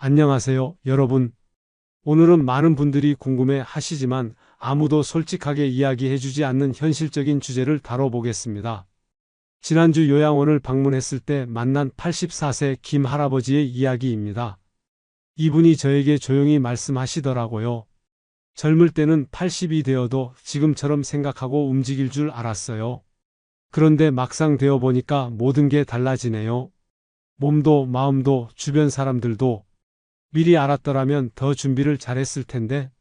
안녕하세요, 여러분. 오늘은 많은 분들이 궁금해 하시지만 아무도 솔직하게 이야기해주지 않는 현실적인 주제를 다뤄보겠습니다. 지난주 요양원을 방문했을 때 만난 84세 김 할아버지의 이야기입니다. 이분이 저에게 조용히 말씀하시더라고요. 젊을 때는 80이 되어도 지금처럼 생각하고 움직일 줄 알았어요. 그런데 막상 되어 보니까 모든 게 달라지네요. 몸도 마음도 주변 사람들도. 미리 알았더라면 더 준비를 잘했을 텐데.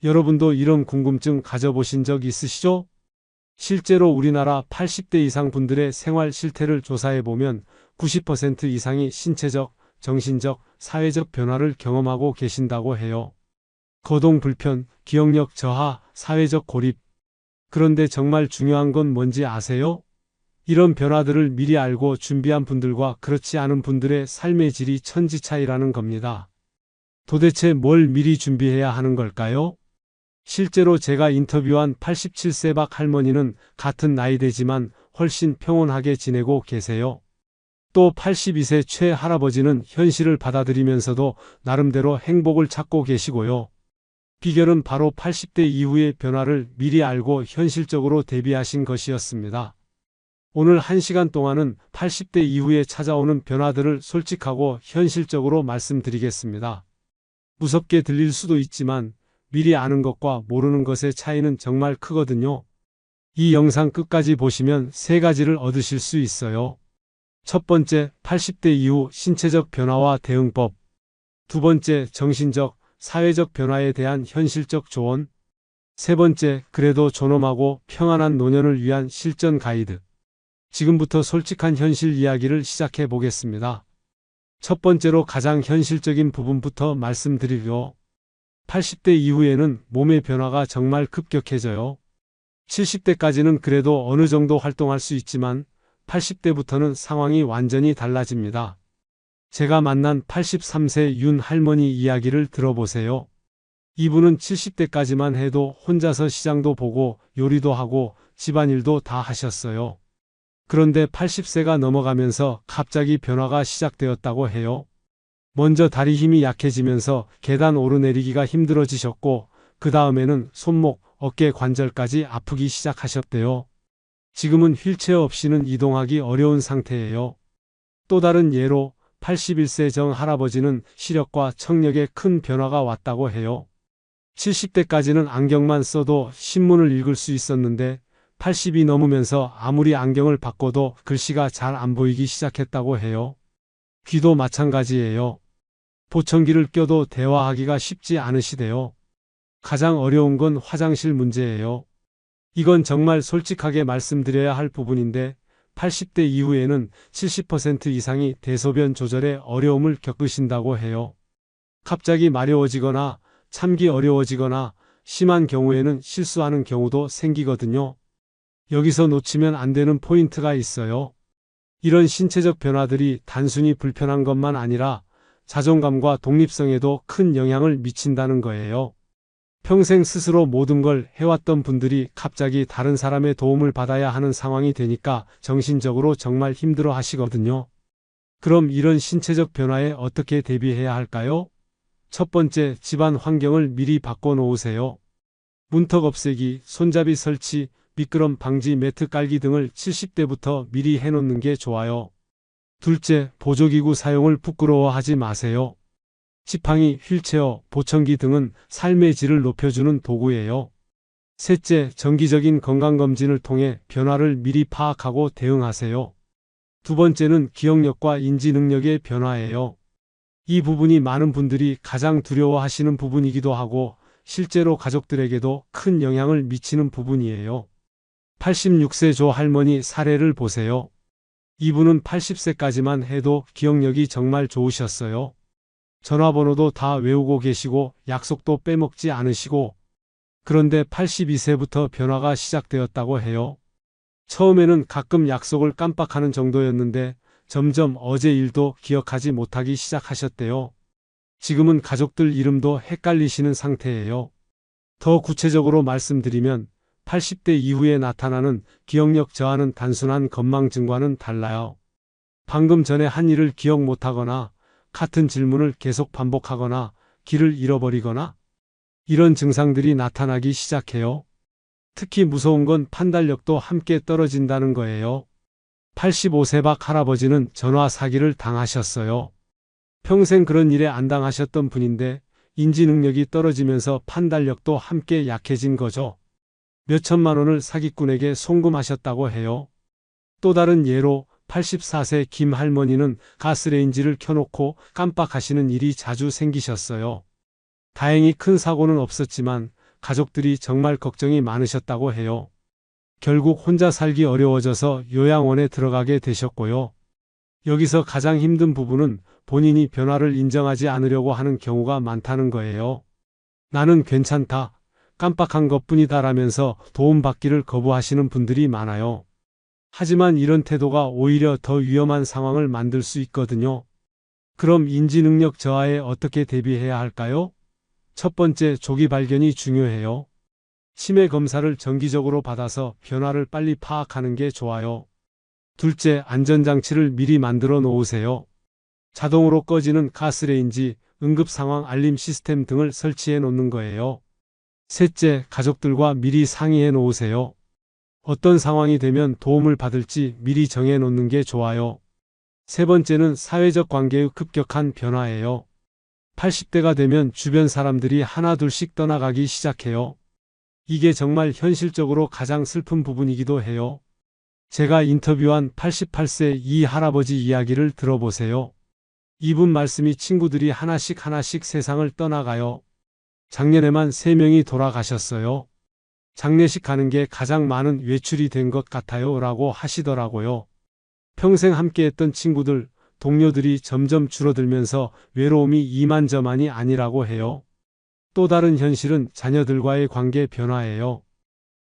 여러분도 이런 궁금증 가져보신 적 있으시죠? 실제로 우리나라 80대 이상 분들의 생활 실태를 조사해보면 90% 이상이 신체적, 정신적, 사회적 변화를 경험하고 계신다고 해요. 거동 불편, 기억력 저하, 사회적 고립. 그런데 정말 중요한 건 뭔지 아세요? 이런 변화들을 미리 알고 준비한 분들과 그렇지 않은 분들의 삶의 질이 천지 차이라는 겁니다. 도대체 뭘 미리 준비해야 하는 걸까요? 실제로 제가 인터뷰한 87세 박 할머니는 같은 나이대지만 훨씬 평온하게 지내고 계세요. 또 82세 최 할아버지는 현실을 받아들이면서도 나름대로 행복을 찾고 계시고요. 비결은 바로 80대 이후의 변화를 미리 알고 현실적으로 대비하신 것이었습니다. 오늘 1시간 동안은 80대 이후에 찾아오는 변화들을 솔직하고 현실적으로 말씀드리겠습니다. 무섭게 들릴 수도 있지만 미리 아는 것과 모르는 것의 차이는 정말 크거든요. 이 영상 끝까지 보시면 3가지를 얻으실 수 있어요. 첫 번째, 80대 이후 신체적 변화와 대응법. 두 번째, 정신적, 사회적 변화에 대한 현실적 조언. 세 번째, 그래도 존엄하고 평안한 노년을 위한 실전 가이드. 지금부터 솔직한 현실 이야기를 시작해 보겠습니다. 첫 번째로 가장 현실적인 부분부터 말씀드리려. 80대 이후에는 몸의 변화가 정말 급격해져요. 70대까지는 그래도 어느 정도 활동할 수 있지만 80대부터는 상황이 완전히 달라집니다. 제가 만난 83세 윤 할머니 이야기를 들어보세요. 이분은 70대까지만 해도 혼자서 시장도 보고 요리도 하고 집안일도 다 하셨어요. 그런데 80세가 넘어가면서 갑자기 변화가 시작되었다고 해요. 먼저 다리 힘이 약해지면서 계단 오르내리기가 힘들어지셨고 그 다음에는 손목, 어깨 관절까지 아프기 시작하셨대요. 지금은 휠체어 없이는 이동하기 어려운 상태예요. 또 다른 예로 81세 정 할아버지는 시력과 청력에 큰 변화가 왔다고 해요. 70대까지는 안경만 써도 신문을 읽을 수 있었는데 80이 넘으면서 아무리 안경을 바꿔도 글씨가 잘 안 보이기 시작했다고 해요. 귀도 마찬가지예요. 보청기를 껴도 대화하기가 쉽지 않으시대요. 가장 어려운 건 화장실 문제예요. 이건 정말 솔직하게 말씀드려야 할 부분인데 80대 이후에는 70% 이상이 대소변 조절에 어려움을 겪으신다고 해요. 갑자기 마려워지거나 참기 어려워지거나 심한 경우에는 실수하는 경우도 생기거든요. 여기서 놓치면 안 되는 포인트가 있어요. 이런 신체적 변화들이 단순히 불편한 것만 아니라 자존감과 독립성에도 큰 영향을 미친다는 거예요. 평생 스스로 모든 걸 해왔던 분들이 갑자기 다른 사람의 도움을 받아야 하는 상황이 되니까 정신적으로 정말 힘들어 하시거든요. 그럼 이런 신체적 변화에 어떻게 대비해야 할까요? 첫 번째, 집안 환경을 미리 바꿔 놓으세요. 문턱 없애기, 손잡이 설치, 미끄럼 방지 매트 깔기 등을 70대부터 미리 해놓는 게 좋아요. 둘째, 보조기구 사용을 부끄러워하지 마세요. 지팡이, 휠체어, 보청기 등은 삶의 질을 높여주는 도구예요. 셋째, 정기적인 건강검진을 통해 변화를 미리 파악하고 대응하세요. 두 번째는 기억력과 인지 능력의 변화예요. 이 부분이 많은 분들이 가장 두려워하시는 부분이기도 하고 실제로 가족들에게도 큰 영향을 미치는 부분이에요. 86세 조 할머니 사례를 보세요. 이분은 80세까지만 해도 기억력이 정말 좋으셨어요. 전화번호도 다 외우고 계시고 약속도 빼먹지 않으시고. 그런데 82세부터 변화가 시작되었다고 해요. 처음에는 가끔 약속을 깜빡하는 정도였는데 점점 어제 일도 기억하지 못하기 시작하셨대요. 지금은 가족들 이름도 헷갈리시는 상태예요. 더 구체적으로 말씀드리면 80대 이후에 나타나는 기억력 저하는 단순한 건망증과는 달라요. 방금 전에 한 일을 기억 못하거나 같은 질문을 계속 반복하거나 길을 잃어버리거나 이런 증상들이 나타나기 시작해요. 특히 무서운 건 판단력도 함께 떨어진다는 거예요. 85세 박 할아버지는 전화 사기를 당하셨어요. 평생 그런 일에 안 당하셨던 분인데 인지 능력이 떨어지면서 판단력도 함께 약해진 거죠. 몇천만 원을 사기꾼에게 송금하셨다고 해요. 또 다른 예로 84세 김 할머니는 가스레인지를 켜놓고 깜빡하시는 일이 자주 생기셨어요. 다행히 큰 사고는 없었지만 가족들이 정말 걱정이 많으셨다고 해요. 결국 혼자 살기 어려워져서 요양원에 들어가게 되셨고요. 여기서 가장 힘든 부분은 본인이 변화를 인정하지 않으려고 하는 경우가 많다는 거예요. 나는 괜찮다, 깜빡한 것뿐이다라면서 도움받기를 거부하시는 분들이 많아요. 하지만 이런 태도가 오히려 더 위험한 상황을 만들 수 있거든요. 그럼 인지능력 저하에 어떻게 대비해야 할까요? 첫 번째, 조기 발견이 중요해요. 치매 검사를 정기적으로 받아서 변화를 빨리 파악하는 게 좋아요. 둘째, 안전장치를 미리 만들어 놓으세요. 자동으로 꺼지는 가스레인지, 응급상황 알림 시스템 등을 설치해 놓는 거예요. 셋째, 가족들과 미리 상의해 놓으세요. 어떤 상황이 되면 도움을 받을지 미리 정해 놓는 게 좋아요. 세 번째는 사회적 관계의 급격한 변화예요. 80대가 되면 주변 사람들이 하나둘씩 떠나가기 시작해요. 이게 정말 현실적으로 가장 슬픈 부분이기도 해요. 제가 인터뷰한 88세 이 할아버지 이야기를 들어보세요. 이분 말씀이 친구들이 하나씩 세상을 떠나가요. 작년에만 3명이 돌아가셨어요. 장례식 가는 게 가장 많은 외출이 된 것 같아요 라고 하시더라고요. 평생 함께했던 친구들, 동료들이 점점 줄어들면서 외로움이 이만저만이 아니라고 해요. 또 다른 현실은 자녀들과의 관계 변화예요.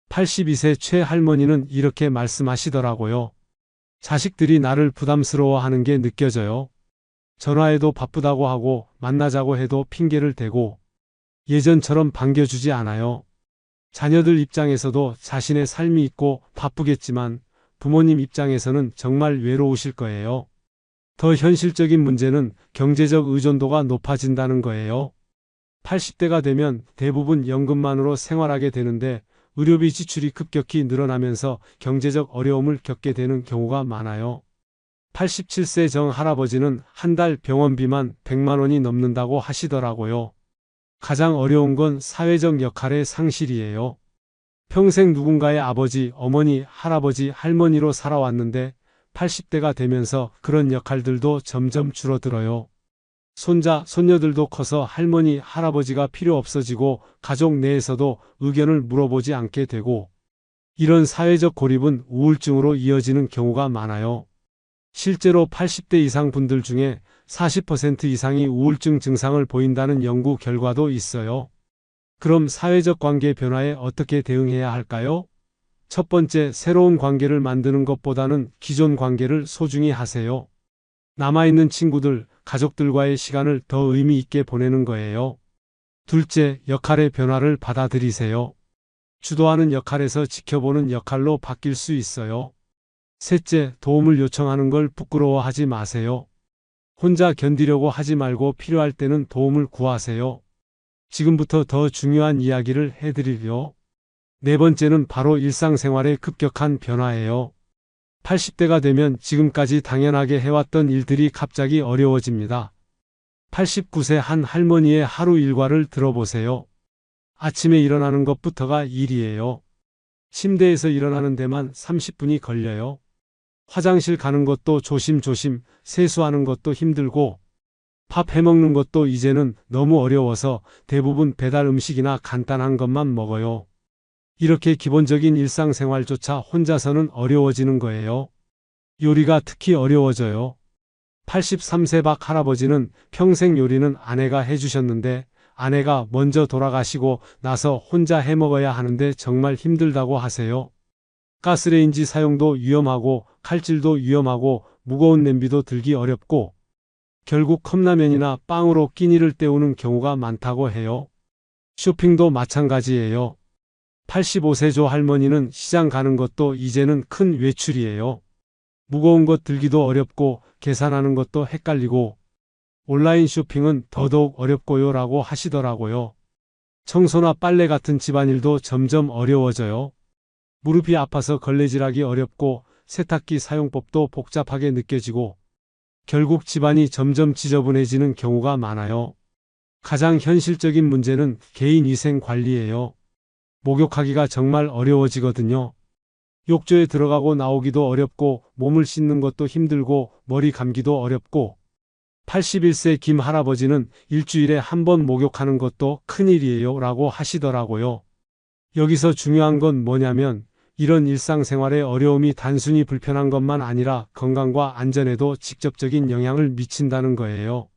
82세 최 할머니는 이렇게 말씀하시더라고요. 자식들이 나를 부담스러워하는 게 느껴져요. 전화해도 바쁘다고 하고 만나자고 해도 핑계를 대고 예전처럼 반겨주지 않아요. 자녀들 입장에서도 자신의 삶이 있고 바쁘겠지만 부모님 입장에서는 정말 외로우실 거예요. 더 현실적인 문제는 경제적 의존도가 높아진다는 거예요. 80대가 되면 대부분 연금만으로 생활하게 되는데 의료비 지출이 급격히 늘어나면서 경제적 어려움을 겪게 되는 경우가 많아요. 87세 정 할아버지는 한 달 병원비만 100만 원이 넘는다고 하시더라고요. 가장 어려운 건 사회적 역할의 상실이에요. 평생 누군가의 아버지, 어머니, 할아버지, 할머니로 살아왔는데 80대가 되면서 그런 역할들도 점점 줄어들어요. 손자, 손녀들도 커서 할머니, 할아버지가 필요 없어지고 가족 내에서도 의견을 물어보지 않게 되고 이런 사회적 고립은 우울증으로 이어지는 경우가 많아요. 실제로 80대 이상 분들 중에 40% 이상이 우울증 증상을 보인다는 연구 결과도 있어요. 그럼 사회적 관계 변화에 어떻게 대응해야 할까요? 첫 번째, 새로운 관계를 만드는 것보다는 기존 관계를 소중히 하세요. 남아있는 친구들, 가족들과의 시간을 더 의미 있게 보내는 거예요. 둘째, 역할의 변화를 받아들이세요. 주도하는 역할에서 지켜보는 역할로 바뀔 수 있어요. 셋째, 도움을 요청하는 걸 부끄러워하지 마세요. 혼자 견디려고 하지 말고 필요할 때는 도움을 구하세요. 지금부터 더 중요한 이야기를 해드리려. 네 번째는 바로 일상생활의 급격한 변화예요. 80대가 되면 지금까지 당연하게 해왔던 일들이 갑자기 어려워집니다. 89세 한 할머니의 하루 일과를 들어보세요. 아침에 일어나는 것부터가 일이에요. 침대에서 일어나는 데만 30분이 걸려요. 화장실 가는 것도 조심조심, 세수하는 것도 힘들고 밥 해먹는 것도 이제는 너무 어려워서 대부분 배달 음식이나 간단한 것만 먹어요. 이렇게 기본적인 일상생활조차 혼자서는 어려워지는 거예요. 요리가 특히 어려워져요. 83세 박 할아버지는 평생 요리는 아내가 해주셨는데 아내가 먼저 돌아가시고 나서 혼자 해먹어야 하는데 정말 힘들다고 하세요. 가스레인지 사용도 위험하고 칼질도 위험하고 무거운 냄비도 들기 어렵고 결국 컵라면이나 빵으로 끼니를 때우는 경우가 많다고 해요. 쇼핑도 마찬가지예요. 85세 조 할머니는 시장 가는 것도 이제는 큰 외출이에요. 무거운 것 들기도 어렵고 계산하는 것도 헷갈리고 온라인 쇼핑은 더더욱 어렵고요 라고 하시더라고요. 청소나 빨래 같은 집안일도 점점 어려워져요. 무릎이 아파서 걸레질하기 어렵고 세탁기 사용법도 복잡하게 느껴지고 결국 집안이 점점 지저분해지는 경우가 많아요. 가장 현실적인 문제는 개인 위생 관리예요. 목욕하기가 정말 어려워지거든요. 욕조에 들어가고 나오기도 어렵고 몸을 씻는 것도 힘들고 머리 감기도 어렵고 81세 김 할아버지는 일주일에 한 번 목욕하는 것도 큰일이에요 라고 하시더라고요. 여기서 중요한 건 뭐냐면 이런 일상생활의 어려움이 단순히 불편한 것만 아니라 건강과 안전에도 직접적인 영향을 미친다는 거예요.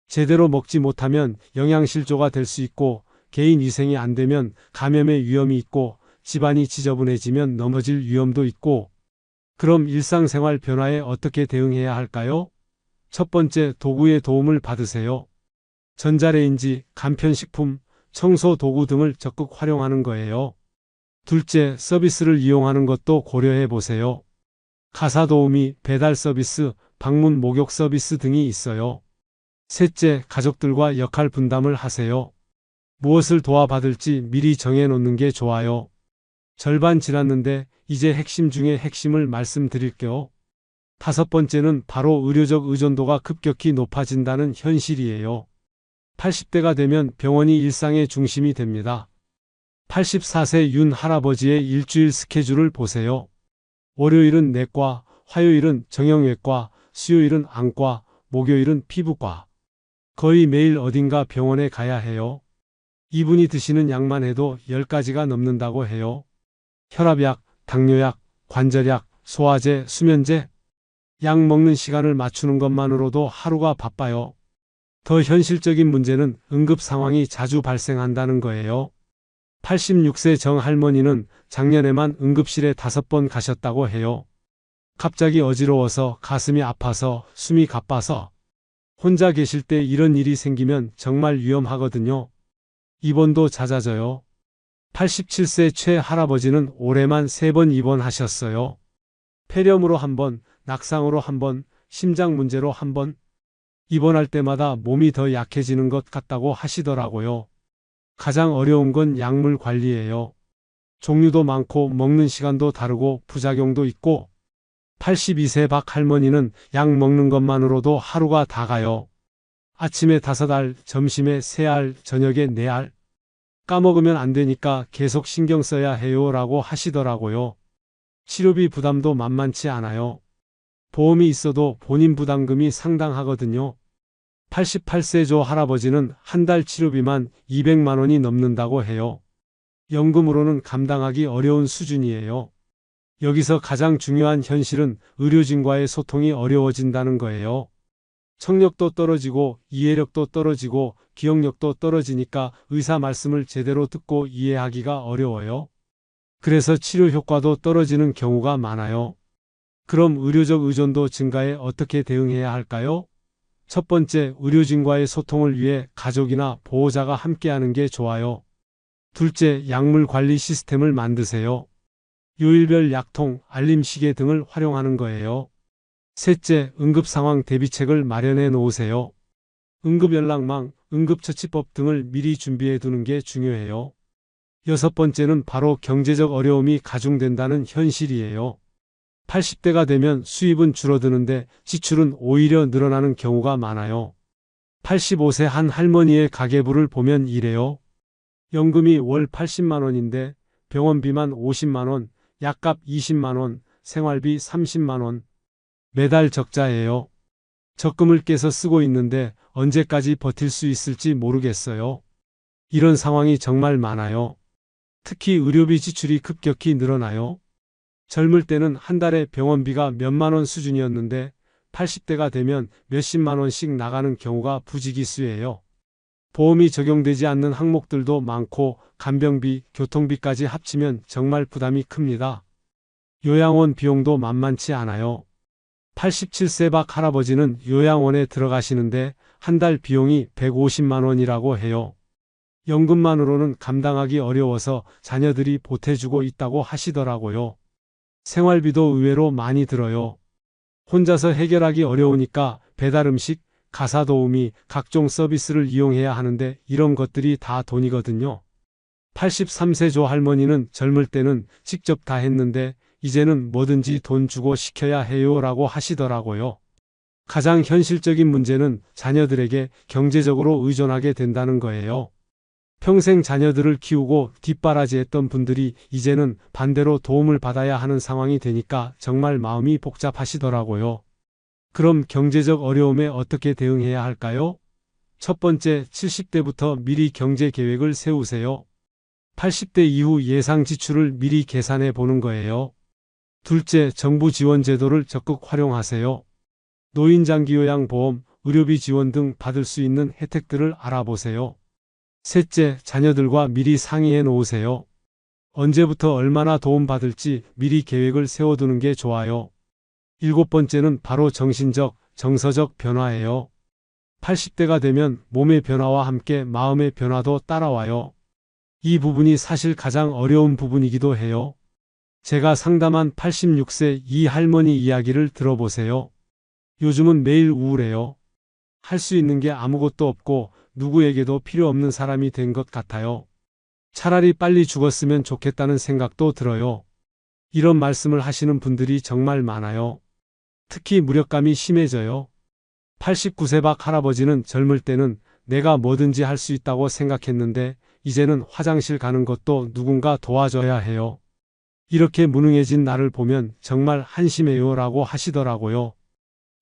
제대로 먹지 못하면 영양실조가 될 수 있고 개인 위생이 안 되면 감염의 위험이 있고 집안이 지저분해지면 넘어질 위험도 있고 그럼 일상생활 변화에 어떻게 대응해야 할까요? 첫 번째, 도구의 도움을 받으세요. 전자레인지, 간편식품, 청소 도구 등을 적극 활용하는 거예요. 둘째, 서비스를 이용하는 것도 고려해 보세요. 가사도우미, 배달 서비스, 방문 목욕 서비스 등이 있어요. 셋째, 가족들과 역할 분담을 하세요. 무엇을 도와받을지 미리 정해놓는 게 좋아요. 절반 지났는데 이제 핵심 중에 핵심을 말씀드릴게요. 다섯 번째는 바로 의료적 의존도가 급격히 높아진다는 현실이에요. 80대가 되면 병원이 일상의 중심이 됩니다. 84세 윤 할아버지의 일주일 스케줄을 보세요. 월요일은 내과, 화요일은 정형외과, 수요일은 안과, 목요일은 피부과. 거의 매일 어딘가 병원에 가야 해요. 이분이 드시는 약만 해도 10가지가 넘는다고 해요. 혈압약, 당뇨약, 관절약, 소화제, 수면제. 약 먹는 시간을 맞추는 것만으로도 하루가 바빠요. 더 현실적인 문제는 응급 상황이 자주 발생한다는 거예요. 86세 정 할머니는 작년에만 응급실에 5번 가셨다고 해요. 갑자기 어지러워서 가슴이 아파서 숨이 가빠서 혼자 계실 때 이런 일이 생기면 정말 위험하거든요. 입원도 잦아져요. 87세 최 할아버지는 올해만 3번 입원하셨어요. 폐렴으로 1번, 낙상으로 1번, 심장 문제로 1번. 입원할 때마다 몸이 더 약해지는 것 같다고 하시더라고요. 가장 어려운 건 약물 관리예요. 종류도 많고 먹는 시간도 다르고 부작용도 있고 82세 박 할머니는 약 먹는 것만으로도 하루가 다 가요. 아침에 5알, 점심에 3알, 저녁에 4알. 까먹으면 안 되니까 계속 신경 써야 해요 라고 하시더라고요. 치료비 부담도 만만치 않아요. 보험이 있어도 본인 부담금이 상당하거든요. 88세 조 할아버지는 한 달 치료비만 200만 원이 넘는다고 해요. 연금으로는 감당하기 어려운 수준이에요. 여기서 가장 중요한 현실은 의료진과의 소통이 어려워진다는 거예요. 청력도 떨어지고 이해력도 떨어지고 기억력도 떨어지니까 의사 말씀을 제대로 듣고 이해하기가 어려워요. 그래서 치료 효과도 떨어지는 경우가 많아요. 그럼 의료적 의존도 증가에 어떻게 대응해야 할까요? 첫 번째, 의료진과의 소통을 위해 가족이나 보호자가 함께하는 게 좋아요. 둘째, 약물 관리 시스템을 만드세요. 요일별 약통, 알림 시계 등을 활용하는 거예요. 셋째, 응급상황 대비책을 마련해 놓으세요. 응급연락망, 응급처치법 등을 미리 준비해 두는 게 중요해요. 여섯 번째는 바로 경제적 어려움이 가중된다는 현실이에요. 80대가 되면 수입은 줄어드는데 지출은 오히려 늘어나는 경우가 많아요. 85세 한 할머니의 가계부를 보면 이래요. 연금이 월 80만 원인데 병원비만 50만 원, 약값 20만 원, 생활비 30만 원. 매달 적자예요. 적금을 깨서 쓰고 있는데 언제까지 버틸 수 있을지 모르겠어요. 이런 상황이 정말 많아요. 특히 의료비 지출이 급격히 늘어나요. 젊을 때는 한 달에 병원비가 몇만 원 수준이었는데 80대가 되면 몇십만 원씩 나가는 경우가 부지기수예요. 보험이 적용되지 않는 항목들도 많고 간병비, 교통비까지 합치면 정말 부담이 큽니다. 요양원 비용도 만만치 않아요. 87세 박 할아버지는 요양원에 들어가시는데 한 달 비용이 150만 원이라고 해요. 연금만으로는 감당하기 어려워서 자녀들이 보태주고 있다고 하시더라고요. 생활비도 의외로 많이 들어요. 혼자서 해결하기 어려우니까 배달음식, 가사 도우미, 각종 서비스를 이용해야 하는데 이런 것들이 다 돈이거든요. 83세 조 할머니는 젊을 때는 직접 다 했는데 이제는 뭐든지 돈 주고 시켜야 해요라고 하시더라고요. 가장 현실적인 문제는 자녀들에게 경제적으로 의존하게 된다는 거예요. 평생 자녀들을 키우고 뒷바라지했던 분들이 이제는 반대로 도움을 받아야 하는 상황이 되니까 정말 마음이 복잡하시더라고요. 그럼 경제적 어려움에 어떻게 대응해야 할까요? 첫 번째, 70대부터 미리 경제 계획을 세우세요. 80대 이후 예상 지출을 미리 계산해 보는 거예요. 둘째, 정부 지원 제도를 적극 활용하세요. 노인장기요양보험, 의료비 지원 등 받을 수 있는 혜택들을 알아보세요. 셋째, 자녀들과 미리 상의해 놓으세요. 언제부터 얼마나 도움받을지 미리 계획을 세워두는 게 좋아요. 일곱 번째는 바로 정신적, 정서적 변화예요. 80대가 되면 몸의 변화와 함께 마음의 변화도 따라와요. 이 부분이 사실 가장 어려운 부분이기도 해요. 제가 상담한 86세 이 할머니 이야기를 들어보세요. 요즘은 매일 우울해요. 할 수 있는 게 아무것도 없고 누구에게도 필요 없는 사람이 된 것 같아요. 차라리 빨리 죽었으면 좋겠다는 생각도 들어요. 이런 말씀을 하시는 분들이 정말 많아요. 특히 무력감이 심해져요. 89세 박 할아버지는 젊을 때는 내가 뭐든지 할 수 있다고 생각했는데 이제는 화장실 가는 것도 누군가 도와줘야 해요. 이렇게 무능해진 나를 보면 정말 한심해요 라고 하시더라고요.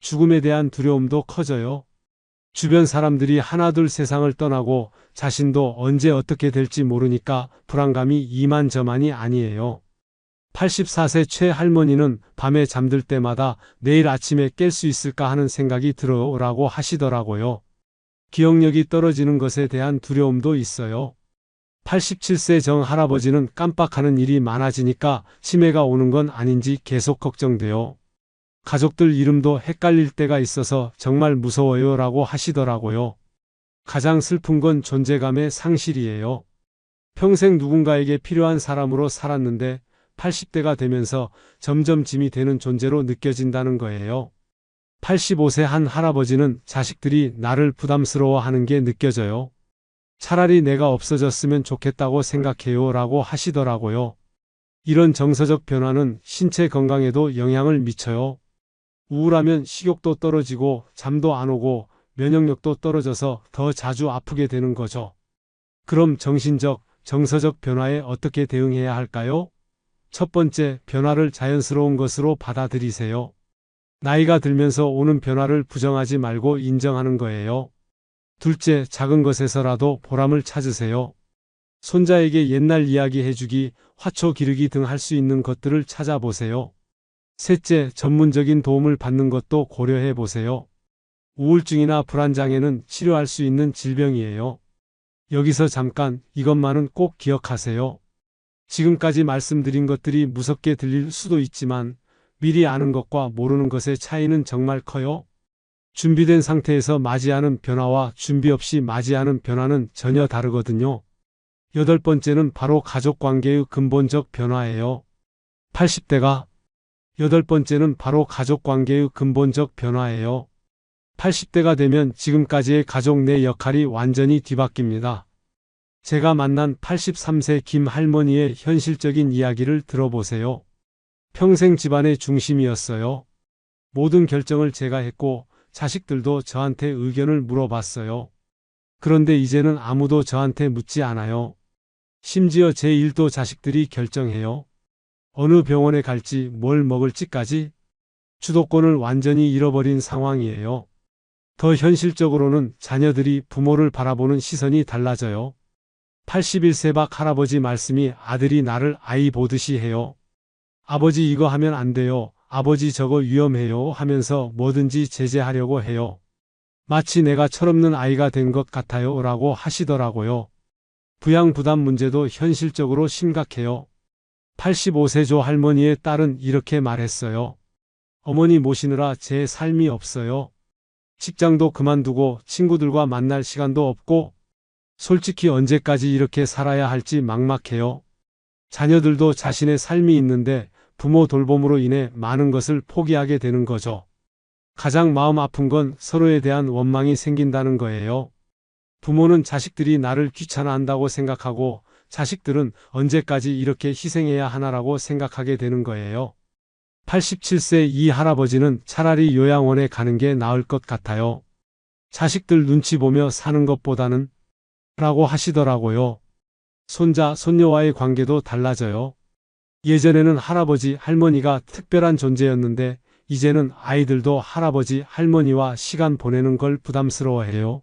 죽음에 대한 두려움도 커져요. 주변 사람들이 하나둘 세상을 떠나고 자신도 언제 어떻게 될지 모르니까 불안감이 이만저만이 아니에요. 84세 최 할머니는 밤에 잠들 때마다 내일 아침에 깰 수 있을까 하는 생각이 들어요 라고 하시더라고요. 기억력이 떨어지는 것에 대한 두려움도 있어요. 87세 정 할아버지는 깜빡하는 일이 많아지니까 치매가 오는 건 아닌지 계속 걱정돼요. 가족들 이름도 헷갈릴 때가 있어서 정말 무서워요 라고 하시더라고요. 가장 슬픈 건 존재감의 상실이에요. 평생 누군가에게 필요한 사람으로 살았는데 80대가 되면서 점점 짐이 되는 존재로 느껴진다는 거예요. 85세 한 할아버지는 자식들이 나를 부담스러워하는 게 느껴져요. 차라리 내가 없어졌으면 좋겠다고 생각해요 라고 하시더라고요. 이런 정서적 변화는 신체 건강에도 영향을 미쳐요. 우울하면 식욕도 떨어지고 잠도 안 오고 면역력도 떨어져서 더 자주 아프게 되는 거죠. 그럼 정신적, 정서적 변화에 어떻게 대응해야 할까요? 첫 번째, 변화를 자연스러운 것으로 받아들이세요. 나이가 들면서 오는 변화를 부정하지 말고 인정하는 거예요. 둘째, 작은 것에서라도 보람을 찾으세요. 손자에게 옛날 이야기 해주기, 화초 기르기 등 할 수 있는 것들을 찾아보세요. 셋째, 전문적인 도움을 받는 것도 고려해 보세요. 우울증이나 불안장애는 치료할 수 있는 질병이에요. 여기서 잠깐 이것만은 꼭 기억하세요. 지금까지 말씀드린 것들이 무섭게 들릴 수도 있지만 미리 아는 것과 모르는 것의 차이는 정말 커요. 준비된 상태에서 맞이하는 변화와 준비 없이 맞이하는 변화는 전혀 다르거든요. 여덟 번째는 바로 가족관계의 근본적 변화예요. 80대가 여덟 번째는 바로 가족관계의 근본적 변화예요. 80대가 되면 지금까지의 가족 내 역할이 완전히 뒤바뀝니다. 제가 만난 83세 김 할머니의 현실적인 이야기를 들어보세요. 평생 집안의 중심이었어요. 모든 결정을 제가 했고 자식들도 저한테 의견을 물어봤어요. 그런데 이제는 아무도 저한테 묻지 않아요. 심지어 제 일도 자식들이 결정해요. 어느 병원에 갈지 뭘 먹을지까지 주도권을 완전히 잃어버린 상황이에요. 더 현실적으로는 자녀들이 부모를 바라보는 시선이 달라져요. 81세 박 할아버지 말씀이 아들이 나를 아이 보듯이 해요. 아버지 이거 하면 안 돼요. 아버지 저거 위험해요 하면서 뭐든지 제재하려고 해요. 마치 내가 철없는 아이가 된 것 같아요 라고 하시더라고요. 부양부담 문제도 현실적으로 심각해요. 85세 조 할머니의 딸은 이렇게 말했어요. 어머니 모시느라 제 삶이 없어요. 직장도 그만두고 친구들과 만날 시간도 없고 솔직히 언제까지 이렇게 살아야 할지 막막해요. 자녀들도 자신의 삶이 있는데 부모 돌봄으로 인해 많은 것을 포기하게 되는 거죠. 가장 마음 아픈 건 서로에 대한 원망이 생긴다는 거예요. 부모는 자식들이 나를 귀찮아한다고 생각하고 자식들은 언제까지 이렇게 희생해야 하나라고 생각하게 되는 거예요. 87세 이 할아버지는 차라리 요양원에 가는 게 나을 것 같아요. 자식들 눈치 보며 사는 것보다는 라고 하시더라고요. 손자, 손녀와의 관계도 달라져요. 예전에는 할아버지, 할머니가 특별한 존재였는데 이제는 아이들도 할아버지, 할머니와 시간 보내는 걸 부담스러워해요.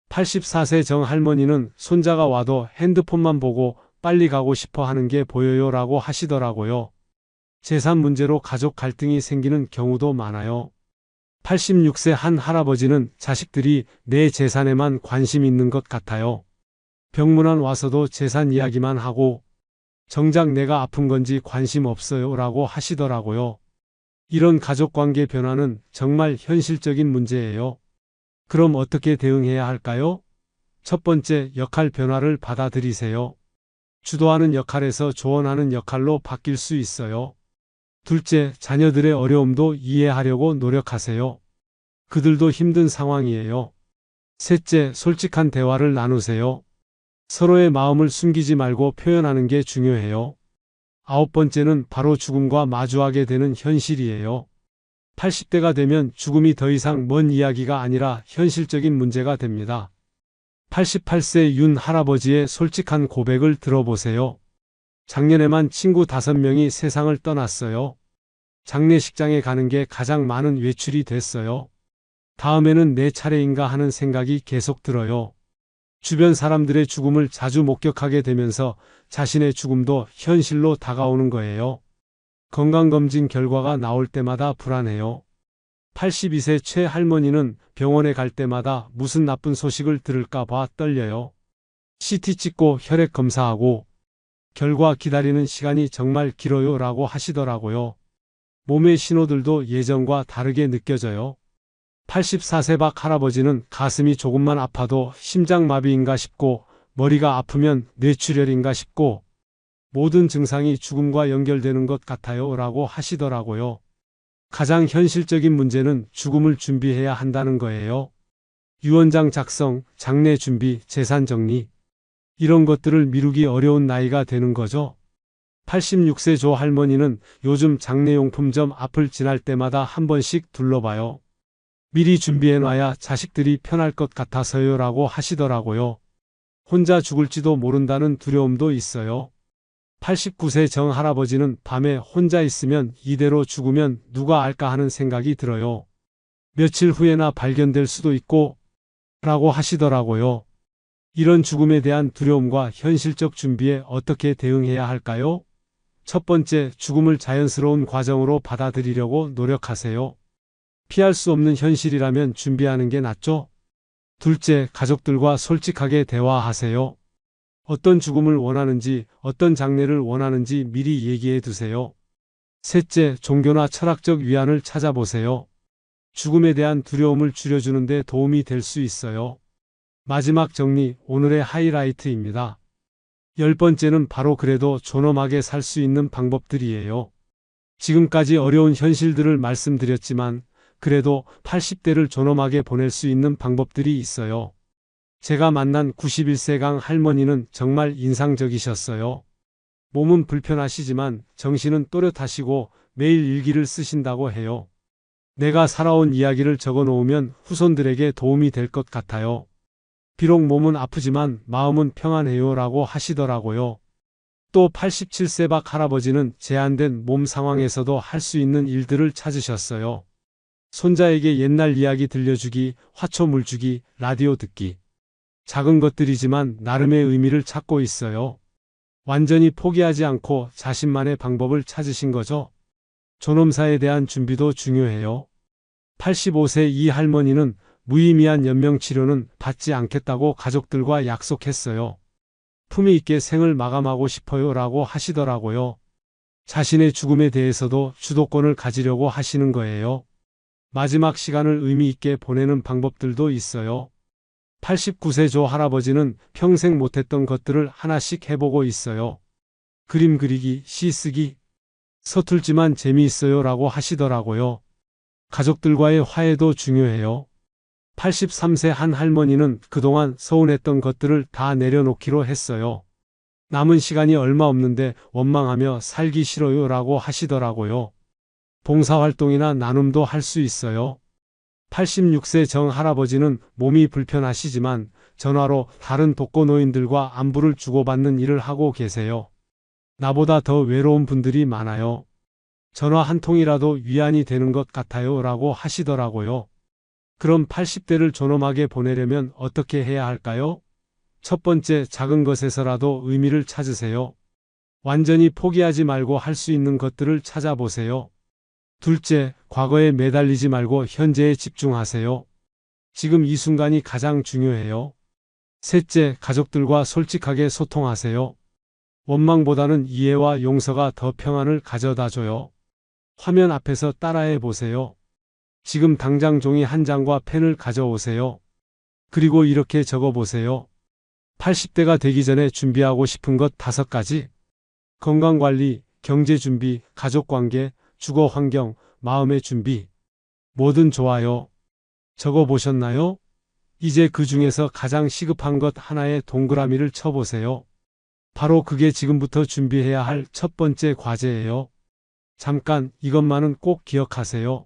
84세 정 할머니는 손자가 와도 핸드폰만 보고 빨리 가고 싶어 하는 게 보여요 라고 하시더라고요. 재산 문제로 가족 갈등이 생기는 경우도 많아요. 86세 한 할아버지는 자식들이 내 재산에만 관심 있는 것 같아요. 병문안 와서도 재산 이야기만 하고 정작 내가 아픈 건지 관심 없어요 라고 하시더라고요. 이런 가족관계 변화는 정말 현실적인 문제예요. 그럼 어떻게 대응해야 할까요? 첫 번째, 역할 변화를 받아들이세요. 주도하는 역할에서 조언하는 역할로 바뀔 수 있어요. 둘째, 자녀들의 어려움도 이해하려고 노력하세요. 그들도 힘든 상황이에요. 셋째, 솔직한 대화를 나누세요. 서로의 마음을 숨기지 말고 표현하는 게 중요해요. 아홉 번째는 바로 죽음과 마주하게 되는 현실이에요. 80대가 되면 죽음이 더 이상 먼 이야기가 아니라 현실적인 문제가 됩니다. 88세 윤 할아버지의 솔직한 고백을 들어보세요. 작년에만 친구 5명이 세상을 떠났어요. 장례식장에 가는 게 가장 많은 외출이 됐어요. 다음에는 내 차례인가 하는 생각이 계속 들어요. 주변 사람들의 죽음을 자주 목격하게 되면서 자신의 죽음도 현실로 다가오는 거예요. 건강검진 결과가 나올 때마다 불안해요. 82세 최 할머니는 병원에 갈 때마다 무슨 나쁜 소식을 들을까 봐 떨려요. CT 찍고 혈액 검사하고 결과 기다리는 시간이 정말 길어요 라고 하시더라고요. 몸의 신호들도 예전과 다르게 느껴져요. 84세 박 할아버지는 가슴이 조금만 아파도 심장마비인가 싶고 머리가 아프면 뇌출혈인가 싶고 모든 증상이 죽음과 연결되는 것 같아요 라고 하시더라고요. 가장 현실적인 문제는 죽음을 준비해야 한다는 거예요. 유언장 작성, 장례 준비, 재산 정리 이런 것들을 미루기 어려운 나이가 되는 거죠. 86세 조 할머니는 요즘 장례용품점 앞을 지날 때마다 한 번씩 둘러봐요. 미리 준비해놔야 자식들이 편할 것 같아서요 라고 하시더라고요. 혼자 죽을지도 모른다는 두려움도 있어요. 89세 정 할아버지는 밤에 혼자 있으면 이대로 죽으면 누가 알까 하는 생각이 들어요. 며칠 후에나 발견될 수도 있고 라고 하시더라고요. 이런 죽음에 대한 두려움과 현실적 준비에 어떻게 대응해야 할까요? 첫 번째, 죽음을 자연스러운 과정으로 받아들이려고 노력하세요. 피할 수 없는 현실이라면 준비하는 게 낫죠? 둘째, 가족들과 솔직하게 대화하세요. 어떤 죽음을 원하는지, 어떤 장례를 원하는지 미리 얘기해 두세요. 셋째, 종교나 철학적 위안을 찾아보세요. 죽음에 대한 두려움을 줄여주는 데 도움이 될 수 있어요. 마지막 정리, 오늘의 하이라이트입니다. 10번째는 바로 그래도 존엄하게 살 수 있는 방법들이에요. 지금까지 어려운 현실들을 말씀드렸지만 그래도 80대를 존엄하게 보낼 수 있는 방법들이 있어요. 제가 만난 91세강 할머니는 정말 인상적이셨어요. 몸은 불편하시지만 정신은 또렷하시고 매일 일기를 쓰신다고 해요. 내가 살아온 이야기를 적어 놓으면 후손들에게 도움이 될 것 같아요. 비록 몸은 아프지만 마음은 평안해요 라고 하시더라고요. 또 87세 박 할아버지는 제한된 몸 상황에서도 할 수 있는 일들을 찾으셨어요. 손자에게 옛날 이야기 들려주기, 화초물 주기, 라디오 듣기. 작은 것들이지만 나름의 의미를 찾고 있어요. 완전히 포기하지 않고 자신만의 방법을 찾으신 거죠. 존엄사에 대한 준비도 중요해요. 85세 이 할머니는 무의미한 연명치료는 받지 않겠다고 가족들과 약속했어요. 품위 있게 생을 마감하고 싶어요 라고 하시더라고요. 자신의 죽음에 대해서도 주도권을 가지려고 하시는 거예요. 마지막 시간을 의미 있게 보내는 방법들도 있어요. 89세 조 할아버지는 평생 못했던 것들을 하나씩 해보고 있어요. 그림 그리기, 시 쓰기, 서툴지만 재미있어요 라고 하시더라고요. 가족들과의 화해도 중요해요. 83세 한 할머니는 그동안 서운했던 것들을 다 내려놓기로 했어요. 남은 시간이 얼마 없는데 원망하며 살기 싫어요 라고 하시더라고요. 봉사활동이나 나눔도 할 수 있어요. 86세 정 할아버지는 몸이 불편하시지만 전화로 다른 독거노인들과 안부를 주고받는 일을 하고 계세요. 나보다 더 외로운 분들이 많아요. 전화 한 통이라도 위안이 되는 것 같아요 라고 하시더라고요. 그럼 80대를 존엄하게 보내려면 어떻게 해야 할까요? 첫 번째, 작은 것에서라도 의미를 찾으세요. 완전히 포기하지 말고 할 수 있는 것들을 찾아보세요. 둘째, 과거에 매달리지 말고 현재에 집중하세요. 지금 이 순간이 가장 중요해요. 셋째, 가족들과 솔직하게 소통하세요. 원망보다는 이해와 용서가 더 평안을 가져다줘요. 화면 앞에서 따라해 보세요. 지금 당장 종이 한 장과 펜을 가져오세요. 그리고 이렇게 적어보세요. 80대가 되기 전에 준비하고 싶은 것 5가지. 건강관리, 경제준비, 가족관계, 주거환경, 마음의 준비. 뭐든 좋아요. 적어보셨나요? 이제 그 중에서 가장 시급한 것 하나에 동그라미를 쳐보세요. 바로 그게 지금부터 준비해야 할 첫 번째 과제예요. 잠깐 이것만은 꼭 기억하세요.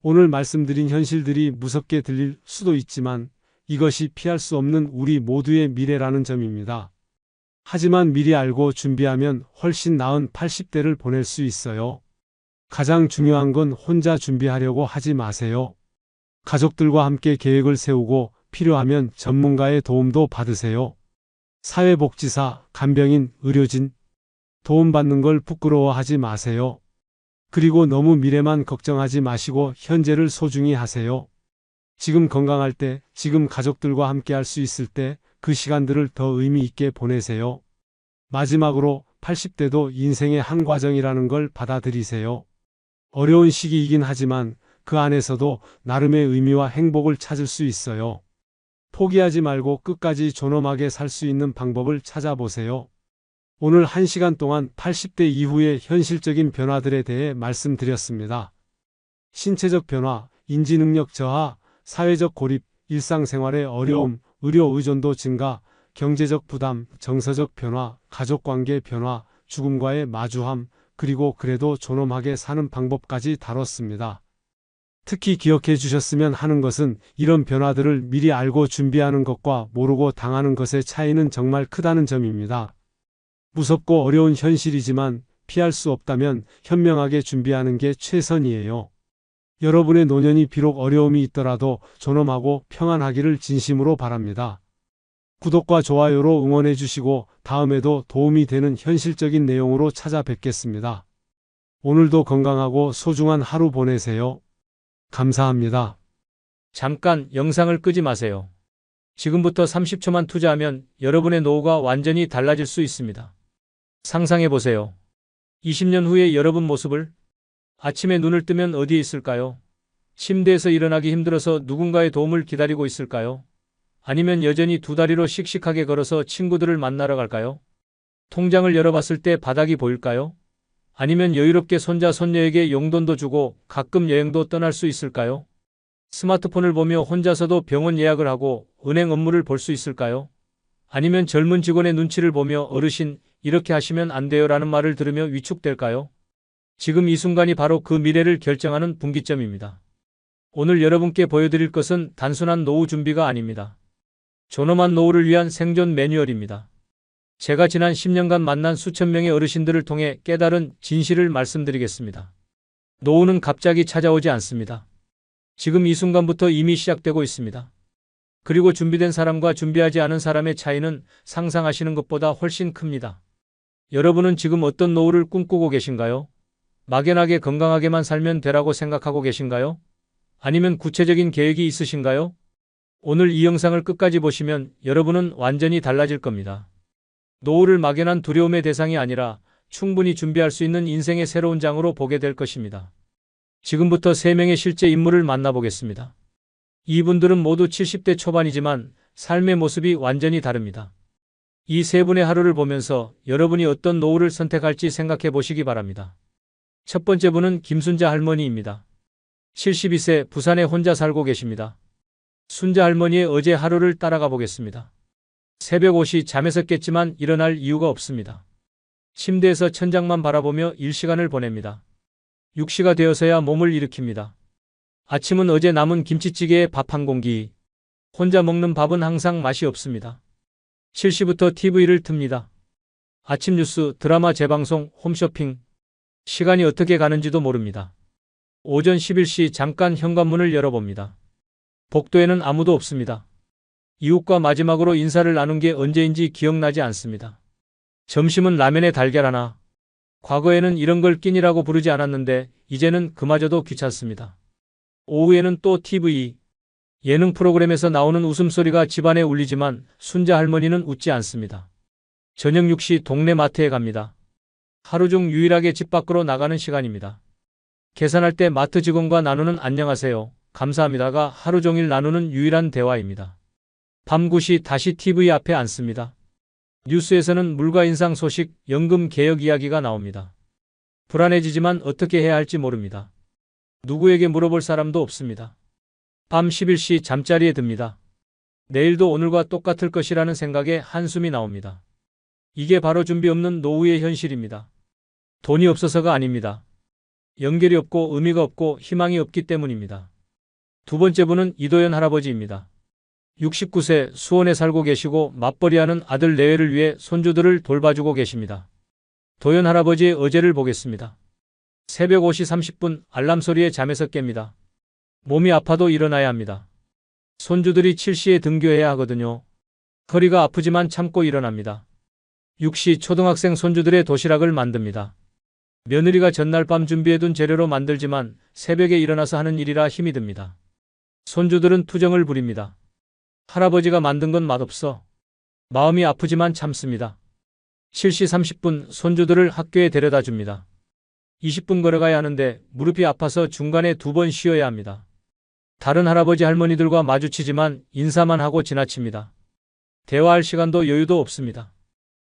오늘 말씀드린 현실들이 무섭게 들릴 수도 있지만 이것이 피할 수 없는 우리 모두의 미래라는 점입니다. 하지만 미리 알고 준비하면 훨씬 나은 80대를 보낼 수 있어요. 가장 중요한 건 혼자 준비하려고 하지 마세요. 가족들과 함께 계획을 세우고 필요하면 전문가의 도움도 받으세요. 사회복지사, 간병인, 의료진, 도움받는 걸 부끄러워하지 마세요. 그리고 너무 미래만 걱정하지 마시고 현재를 소중히 하세요. 지금 건강할 때, 지금 가족들과 함께 할 수 있을 때 그 시간들을 더 의미 있게 보내세요. 마지막으로 80대도 인생의 한 과정이라는 걸 받아들이세요. 어려운 시기이긴 하지만 그 안에서도 나름의 의미와 행복을 찾을 수 있어요. 포기하지 말고 끝까지 존엄하게 살 수 있는 방법을 찾아보세요. 오늘 1시간 동안 80대 이후의 현실적인 변화들에 대해 말씀드렸습니다. 신체적 변화, 인지능력 저하, 사회적 고립, 일상생활의 어려움, 의료 의존도 증가, 경제적 부담, 정서적 변화, 가족관계 변화, 죽음과의 마주함, 그리고 그래도 존엄하게 사는 방법까지 다뤘습니다. 특히 기억해 주셨으면 하는 것은 이런 변화들을 미리 알고 준비하는 것과 모르고 당하는 것의 차이는 정말 크다는 점입니다. 무섭고 어려운 현실이지만 피할 수 없다면 현명하게 준비하는 게 최선이에요. 여러분의 노년이 비록 어려움이 있더라도 존엄하고 평안하기를 진심으로 바랍니다. 구독과 좋아요로 응원해 주시고 다음에도 도움이 되는 현실적인 내용으로 찾아뵙겠습니다. 오늘도 건강하고 소중한 하루 보내세요. 감사합니다. 잠깐 영상을 끄지 마세요. 지금부터 30초만 투자하면 여러분의 노후가 완전히 달라질 수 있습니다. 상상해 보세요. 20년 후의 여러분 모습을. 아침에 눈을 뜨면 어디에 있을까요? 침대에서 일어나기 힘들어서 누군가의 도움을 기다리고 있을까요? 아니면 여전히 두 다리로 씩씩하게 걸어서 친구들을 만나러 갈까요? 통장을 열어봤을 때 바닥이 보일까요? 아니면 여유롭게 손자 손녀에게 용돈도 주고 가끔 여행도 떠날 수 있을까요? 스마트폰을 보며 혼자서도 병원 예약을 하고 은행 업무를 볼 수 있을까요? 아니면 젊은 직원의 눈치를 보며 어르신, 이렇게 하시면 안 돼요 라는 말을 들으며 위축될까요? 지금 이 순간이 바로 그 미래를 결정하는 분기점입니다. 오늘 여러분께 보여드릴 것은 단순한 노후 준비가 아닙니다. 존엄한 노후를 위한 생존 매뉴얼입니다. 제가 지난 10년간 만난 수천 명의 어르신들을 통해 깨달은 진실을 말씀드리겠습니다. 노후는 갑자기 찾아오지 않습니다. 지금 이 순간부터 이미 시작되고 있습니다. 그리고 준비된 사람과 준비하지 않은 사람의 차이는 상상하시는 것보다 훨씬 큽니다. 여러분은 지금 어떤 노후를 꿈꾸고 계신가요? 막연하게 건강하게만 살면 되라고 생각하고 계신가요? 아니면 구체적인 계획이 있으신가요? 오늘 이 영상을 끝까지 보시면 여러분은 완전히 달라질 겁니다. 노후를 막연한 두려움의 대상이 아니라 충분히 준비할 수 있는 인생의 새로운 장으로 보게 될 것입니다. 지금부터 3명의 실제 인물을 만나보겠습니다. 이분들은 모두 70대 초반이지만 삶의 모습이 완전히 다릅니다. 이 3분의 하루를 보면서 여러분이 어떤 노후를 선택할지 생각해 보시기 바랍니다. 첫 번째 분은 김순자 할머니입니다. 72세 부산에 혼자 살고 계십니다. 순자 할머니의 어제 하루를 따라가 보겠습니다. 새벽 5시 잠에서 깼지만 일어날 이유가 없습니다. 침대에서 천장만 바라보며 일시간을 보냅니다. 6시가 되어서야 몸을 일으킵니다. 아침은 어제 남은 김치찌개에 밥 한 공기. 혼자 먹는 밥은 항상 맛이 없습니다. 7시부터 TV를 틉니다. 아침 뉴스, 드라마 재방송, 홈쇼핑. 시간이 어떻게 가는지도 모릅니다. 오전 11시 잠깐 현관문을 열어봅니다. 복도에는 아무도 없습니다. 이웃과 마지막으로 인사를 나눈 게 언제인지 기억나지 않습니다. 점심은 라면에 달걀 하나. 과거에는 이런 걸 끼니라고 부르지 않았는데 이제는 그마저도 귀찮습니다. 오후에는 또 TV. 예능 프로그램에서 나오는 웃음소리가 집안에 울리지만 순자 할머니는 웃지 않습니다. 저녁 6시 동네 마트에 갑니다. 하루 중 유일하게 집 밖으로 나가는 시간입니다. 계산할 때 마트 직원과 나누는 안녕하세요, 감사합니다가 하루 종일 나누는 유일한 대화입니다. 밤 9시 다시 TV 앞에 앉습니다. 뉴스에서는 물가 인상 소식, 연금 개혁 이야기가 나옵니다. 불안해지지만 어떻게 해야 할지 모릅니다. 누구에게 물어볼 사람도 없습니다. 밤 11시 잠자리에 듭니다. 내일도 오늘과 똑같을 것이라는 생각에 한숨이 나옵니다. 이게 바로 준비 없는 노후의 현실입니다. 돈이 없어서가 아닙니다. 연결이 없고 의미가 없고 희망이 없기 때문입니다. 두 번째 분은 이도현 할아버지입니다. 69세 수원에 살고 계시고 맞벌이하는 아들 내외를 위해 손주들을 돌봐주고 계십니다. 도현 할아버지의 어제를 보겠습니다. 새벽 5시 30분 알람 소리에 잠에서 깹니다. 몸이 아파도 일어나야 합니다. 손주들이 7시에 등교해야 하거든요. 허리가 아프지만 참고 일어납니다. 6시 초등학생 손주들의 도시락을 만듭니다. 며느리가 전날 밤 준비해둔 재료로 만들지만 새벽에 일어나서 하는 일이라 힘이 듭니다. 손주들은 투정을 부립니다. 할아버지가 만든 건 맛없어. 마음이 아프지만 참습니다. 7시 30분 손주들을 학교에 데려다 줍니다. 20분 걸어가야 하는데 무릎이 아파서 중간에 2번 쉬어야 합니다. 다른 할아버지 할머니들과 마주치지만 인사만 하고 지나칩니다. 대화할 시간도 여유도 없습니다.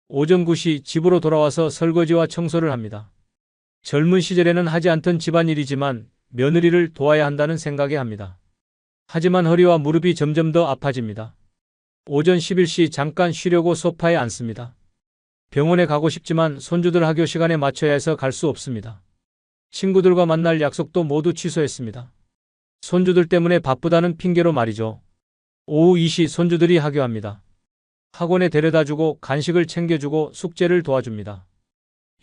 오전 9시 집으로 돌아와서 설거지와 청소를 합니다. 젊은 시절에는 하지 않던 집안일이지만 며느리를 도와야 한다는 생각에 합니다. 하지만 허리와 무릎이 점점 더 아파집니다. 오전 11시 잠깐 쉬려고 소파에 앉습니다. 병원에 가고 싶지만 손주들 학교 시간에 맞춰야 해서 갈 수 없습니다. 친구들과 만날 약속도 모두 취소했습니다. 손주들 때문에 바쁘다는 핑계로 말이죠. 오후 2시 손주들이 하교합니다. 학원에 데려다주고 간식을 챙겨주고 숙제를 도와줍니다.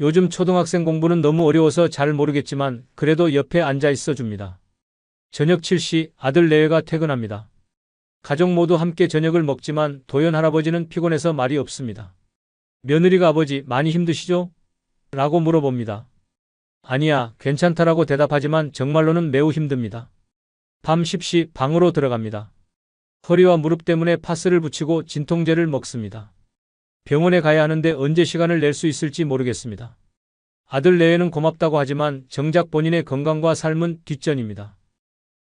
요즘 초등학생 공부는 너무 어려워서 잘 모르겠지만 그래도 옆에 앉아 있어 줍니다. 저녁 7시 아들 내외가 퇴근합니다. 가족 모두 함께 저녁을 먹지만 도현 할아버지는 피곤해서 말이 없습니다. 며느리가 아버지 많이 힘드시죠? 라고 물어봅니다. 아니야, 괜찮다라고 대답하지만 정말로는 매우 힘듭니다. 밤 10시 방으로 들어갑니다. 허리와 무릎 때문에 파스를 붙이고 진통제를 먹습니다. 병원에 가야 하는데 언제 시간을 낼 수 있을지 모르겠습니다. 아들 내외는 고맙다고 하지만 정작 본인의 건강과 삶은 뒷전입니다.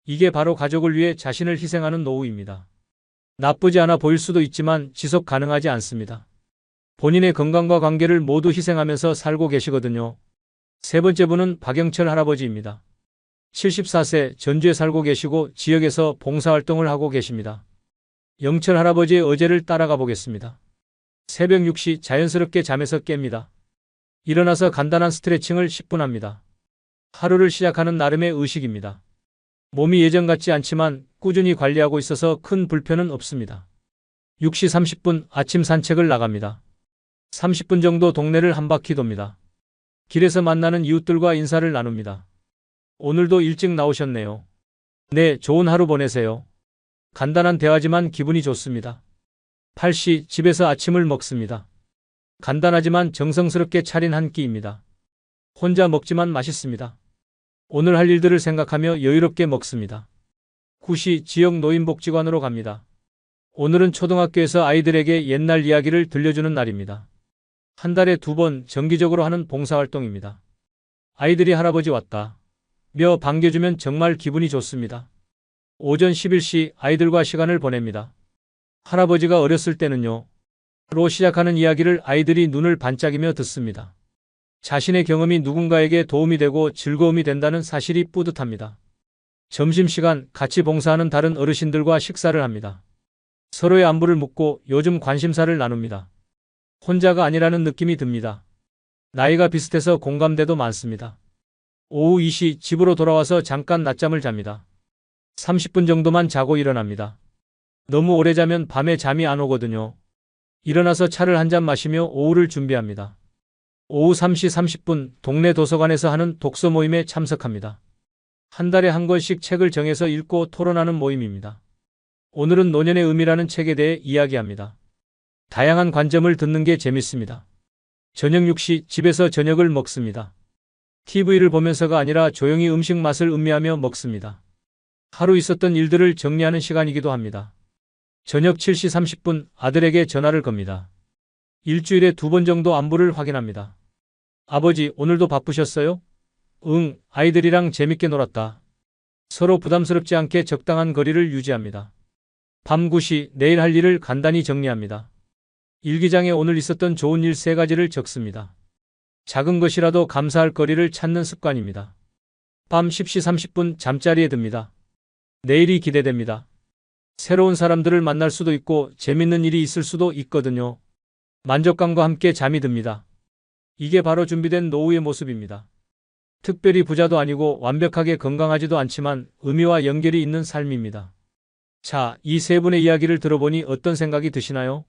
이게 바로 가족을 위해 자신을 희생하는 노후입니다. 나쁘지 않아 보일 수도 있지만 지속 가능하지 않습니다. 본인의 건강과 관계를 모두 희생하면서 살고 계시거든요. 세 번째 분은 박영철 할아버지입니다. 74세 전주에 살고 계시고 지역에서 봉사활동을 하고 계십니다. 영철 할아버지의 어제를 따라가 보겠습니다. 새벽 6시 자연스럽게 잠에서 깹니다. 일어나서 간단한 스트레칭을 10분 합니다. 하루를 시작하는 나름의 의식입니다. 몸이 예전 같지 않지만 꾸준히 관리하고 있어서 큰 불편은 없습니다. 6시 30분 아침 산책을 나갑니다. 30분 정도 동네를 한 바퀴 돕니다. 길에서 만나는 이웃들과 인사를 나눕니다. 오늘도 일찍 나오셨네요. 네, 좋은 하루 보내세요. 간단한 대화지만 기분이 좋습니다. 8시 집에서 아침을 먹습니다. 간단하지만 정성스럽게 차린 한 끼입니다. 혼자 먹지만 맛있습니다. 오늘 할 일들을 생각하며 여유롭게 먹습니다. 9시 지역 노인복지관으로 갑니다. 오늘은 초등학교에서 아이들에게 옛날 이야기를 들려주는 날입니다. 한 달에 2번 정기적으로 하는 봉사활동입니다. 아이들이 할아버지 왔다 며 반겨주면 정말 기분이 좋습니다. 오전 11시 아이들과 시간을 보냅니다. 할아버지가 어렸을 때는요. 로 시작하는 이야기를 아이들이 눈을 반짝이며 듣습니다. 자신의 경험이 누군가에게 도움이 되고 즐거움이 된다는 사실이 뿌듯합니다. 점심시간 같이 봉사하는 다른 어르신들과 식사를 합니다. 서로의 안부를 묻고 요즘 관심사를 나눕니다. 혼자가 아니라는 느낌이 듭니다. 나이가 비슷해서 공감대도 많습니다. 오후 2시 집으로 돌아와서 잠깐 낮잠을 잡니다. 30분 정도만 자고 일어납니다. 너무 오래 자면 밤에 잠이 안 오거든요. 일어나서 차를 한 잔 마시며 오후를 준비합니다. 오후 3시 30분 동네 도서관에서 하는 독서 모임에 참석합니다. 한 달에 한 권씩 책을 정해서 읽고 토론하는 모임입니다. 오늘은 노년의 의미라는 책에 대해 이야기합니다. 다양한 관점을 듣는 게 재밌습니다. 저녁 6시 집에서 저녁을 먹습니다. TV를 보면서가 아니라 조용히 음식 맛을 음미하며 먹습니다. 하루 있었던 일들을 정리하는 시간이기도 합니다. 저녁 7시 30분 아들에게 전화를 겁니다. 일주일에 2번 정도 안부를 확인합니다. 아버지, 오늘도 바쁘셨어요? 응, 아이들이랑 재밌게 놀았다. 서로 부담스럽지 않게 적당한 거리를 유지합니다. 밤 9시 내일 할 일을 간단히 정리합니다. 일기장에 오늘 있었던 좋은 일 3가지를 적습니다. 작은 것이라도 감사할 거리를 찾는 습관입니다. 밤 10시 30분 잠자리에 듭니다. 내일이 기대됩니다. 새로운 사람들을 만날 수도 있고 재밌는 일이 있을 수도 있거든요. 만족감과 함께 잠이 듭니다. 이게 바로 준비된 노후의 모습입니다. 특별히 부자도 아니고 완벽하게 건강하지도 않지만 의미와 연결이 있는 삶입니다. 자, 이 3분의 이야기를 들어보니 어떤 생각이 드시나요?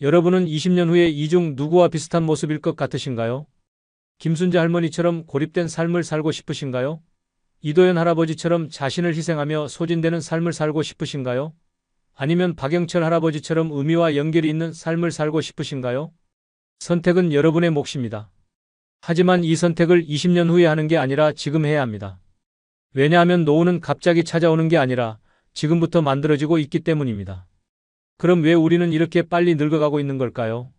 여러분은 20년 후에 이 중 누구와 비슷한 모습일 것 같으신가요? 김순재 할머니처럼 고립된 삶을 살고 싶으신가요? 이도현 할아버지처럼 자신을 희생하며 소진되는 삶을 살고 싶으신가요? 아니면 박영철 할아버지처럼 의미와 연결이 있는 삶을 살고 싶으신가요? 선택은 여러분의 몫입니다. 하지만 이 선택을 20년 후에 하는 게 아니라 지금 해야 합니다. 왜냐하면 노후는 갑자기 찾아오는 게 아니라 지금부터 만들어지고 있기 때문입니다. 그럼 왜 우리는 이렇게 빨리 늙어가고 있는 걸까요?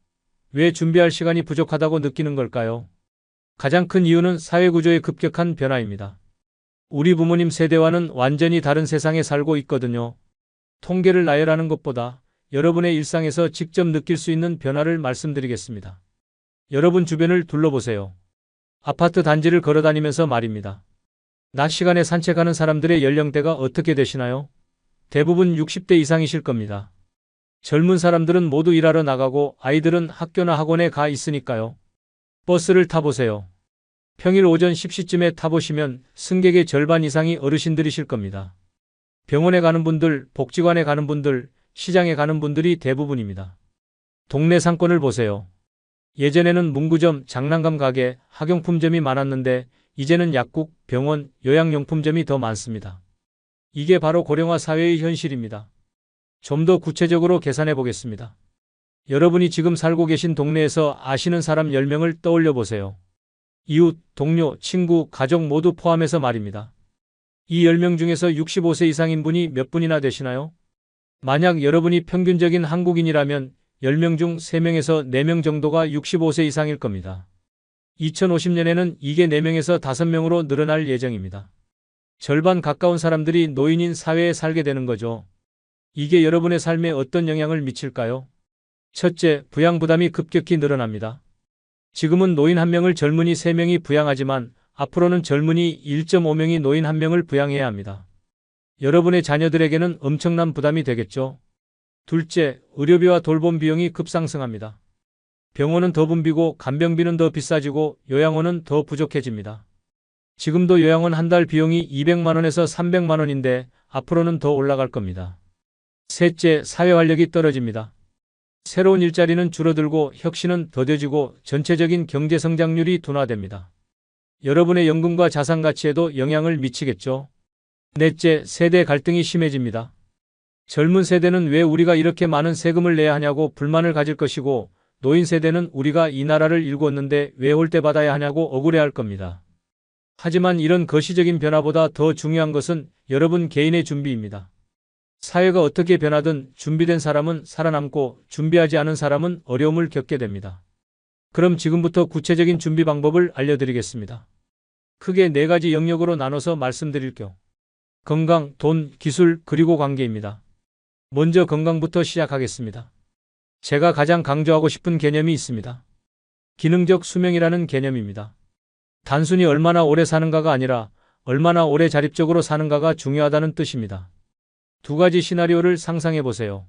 왜 준비할 시간이 부족하다고 느끼는 걸까요? 가장 큰 이유는 사회구조의 급격한 변화입니다. 우리 부모님 세대와는 완전히 다른 세상에 살고 있거든요. 통계를 나열하는 것보다 여러분의 일상에서 직접 느낄 수 있는 변화를 말씀드리겠습니다. 여러분 주변을 둘러보세요. 아파트 단지를 걸어다니면서 말입니다. 낮 시간에 산책하는 사람들의 연령대가 어떻게 되시나요? 대부분 60대 이상이실 겁니다. 젊은 사람들은 모두 일하러 나가고 아이들은 학교나 학원에 가 있으니까요. 버스를 타보세요. 평일 오전 10시쯤에 타보시면 승객의 절반 이상이 어르신들이실 겁니다. 병원에 가는 분들, 복지관에 가는 분들, 시장에 가는 분들이 대부분입니다. 동네 상권을 보세요. 예전에는 문구점, 장난감 가게, 학용품점이 많았는데 이제는 약국, 병원, 요양용품점이 더 많습니다. 이게 바로 고령화 사회의 현실입니다. 좀 더 구체적으로 계산해 보겠습니다. 여러분이 지금 살고 계신 동네에서 아시는 사람 10명을 떠올려 보세요. 이웃, 동료, 친구, 가족 모두 포함해서 말입니다. 이 10명 중에서 65세 이상인 분이 몇 분이나 되시나요? 만약 여러분이 평균적인 한국인이라면 10명 중 3명에서 4명 정도가 65세 이상일 겁니다. 2050년에는 이게 4명에서 5명으로 늘어날 예정입니다. 절반 가까운 사람들이 노인인 사회에 살게 되는 거죠. 이게 여러분의 삶에 어떤 영향을 미칠까요? 첫째, 부양 부담이 급격히 늘어납니다. 지금은 노인 1명을 젊은이 3명이 부양하지만 앞으로는 젊은이 1.5명이 노인 1명을 부양해야 합니다. 여러분의 자녀들에게는 엄청난 부담이 되겠죠. 둘째, 의료비와 돌봄 비용이 급상승합니다. 병원은 더 붐비고 간병비는 더 비싸지고 요양원은 더 부족해집니다. 지금도 요양원 한 달 비용이 200만 원에서 300만 원인데 앞으로는 더 올라갈 겁니다. 셋째, 사회 활력이 떨어집니다. 새로운 일자리는 줄어들고 혁신은 더뎌지고 전체적인 경제 성장률이 둔화됩니다. 여러분의 연금과 자산 가치에도 영향을 미치겠죠. 넷째, 세대 갈등이 심해집니다. 젊은 세대는 왜 우리가 이렇게 많은 세금을 내야 하냐고 불만을 가질 것이고 노인 세대는 우리가 이 나라를 일궜는데 왜 홀대 받아야 하냐고 억울해할 겁니다. 하지만 이런 거시적인 변화보다 더 중요한 것은 여러분 개인의 준비입니다. 사회가 어떻게 변하든 준비된 사람은 살아남고 준비하지 않은 사람은 어려움을 겪게 됩니다. 그럼 지금부터 구체적인 준비 방법을 알려드리겠습니다. 크게 4가지 영역으로 나눠서 말씀드릴게요. 건강, 돈, 기술, 그리고 관계입니다. 먼저 건강부터 시작하겠습니다. 제가 가장 강조하고 싶은 개념이 있습니다. 기능적 수명이라는 개념입니다. 단순히 얼마나 오래 사는가가 아니라 얼마나 오래 자립적으로 사는가가 중요하다는 뜻입니다. 두 가지 시나리오를 상상해 보세요.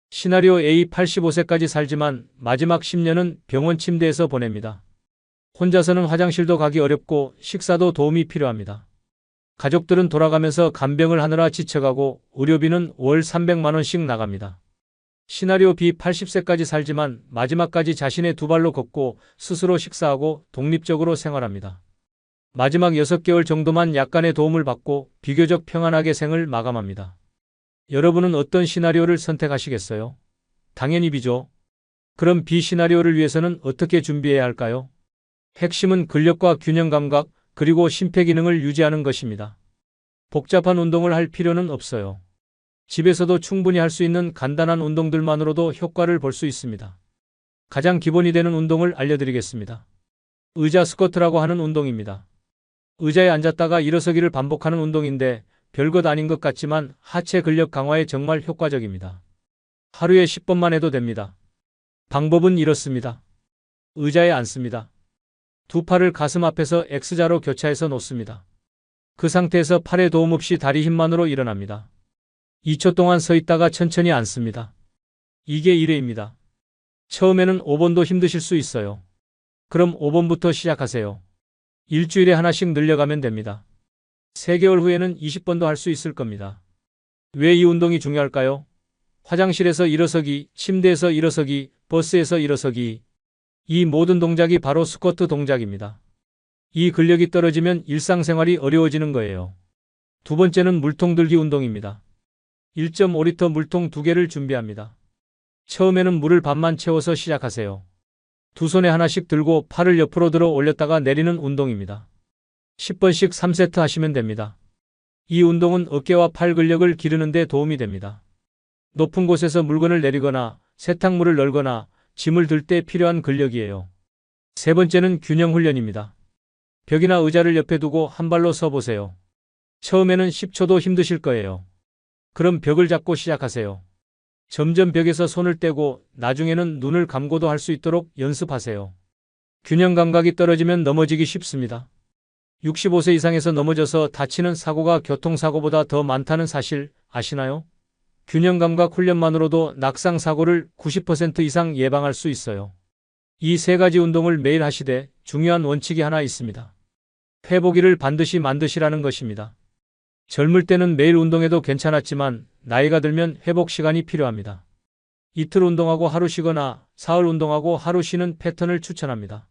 시나리오 A 85세까지 살지만 마지막 10년은 병원 침대에서 보냅니다. 혼자서는 화장실도 가기 어렵고 식사도 도움이 필요합니다. 가족들은 돌아가면서 간병을 하느라 지쳐가고 의료비는 월 300만 원씩 나갑니다. 시나리오 B 80세까지 살지만 마지막까지 자신의 두 발로 걷고 스스로 식사하고 독립적으로 생활합니다. 마지막 6개월 정도만 약간의 도움을 받고 비교적 평안하게 생을 마감합니다. 여러분은 어떤 시나리오를 선택하시겠어요? 당연히 B죠. 그럼 B 시나리오를 위해서는 어떻게 준비해야 할까요? 핵심은 근력과 균형 감각, 그리고 심폐기능을 유지하는 것입니다. 복잡한 운동을 할 필요는 없어요. 집에서도 충분히 할 수 있는 간단한 운동들만으로도 효과를 볼 수 있습니다. 가장 기본이 되는 운동을 알려드리겠습니다. 의자 스쿼트라고 하는 운동입니다. 의자에 앉았다가 일어서기를 반복하는 운동인데 별것 아닌 것 같지만 하체 근력 강화에 정말 효과적입니다. 하루에 10번만 해도 됩니다. 방법은 이렇습니다. 의자에 앉습니다. 두 팔을 가슴 앞에서 X자로 교차해서 놓습니다. 그 상태에서 팔에 도움 없이 다리 힘만으로 일어납니다. 2초 동안 서 있다가 천천히 앉습니다. 이게 1회입니다. 처음에는 5번도 힘드실 수 있어요. 그럼 5번부터 시작하세요. 일주일에 하나씩 늘려가면 됩니다. 3개월 후에는 20번도 할 수 있을 겁니다. 왜 이 운동이 중요할까요? 화장실에서 일어서기, 침대에서 일어서기, 버스에서 일어서기. 이 모든 동작이 바로 스쿼트 동작입니다. 이 근력이 떨어지면 일상생활이 어려워지는 거예요. 두 번째는 물통 들기 운동입니다. 1.5리터 물통 2개를 준비합니다. 처음에는 물을 반만 채워서 시작하세요. 두 손에 하나씩 들고 팔을 옆으로 들어 올렸다가 내리는 운동입니다. 10번씩 3세트 하시면 됩니다. 이 운동은 어깨와 팔 근력을 기르는 데 도움이 됩니다. 높은 곳에서 물건을 내리거나 세탁물을 널거나 짐을 들 때 필요한 근력이에요. 세 번째는 균형 훈련입니다. 벽이나 의자를 옆에 두고 한 발로 서 보세요. 처음에는 10초도 힘드실 거예요. 그럼 벽을 잡고 시작하세요. 점점 벽에서 손을 떼고 나중에는 눈을 감고도 할 수 있도록 연습하세요. 균형 감각이 떨어지면 넘어지기 쉽습니다. 65세 이상에서 넘어져서 다치는 사고가 교통사고보다 더 많다는 사실 아시나요? 균형 감각 훈련만으로도 낙상 사고를 90% 이상 예방할 수 있어요. 이 세 가지 운동을 매일 하시되 중요한 원칙이 하나 있습니다. 회복일을 반드시 만드시라는 것입니다. 젊을 때는 매일 운동해도 괜찮았지만 나이가 들면 회복 시간이 필요합니다. 이틀 운동하고 하루 쉬거나 사흘 운동하고 하루 쉬는 패턴을 추천합니다.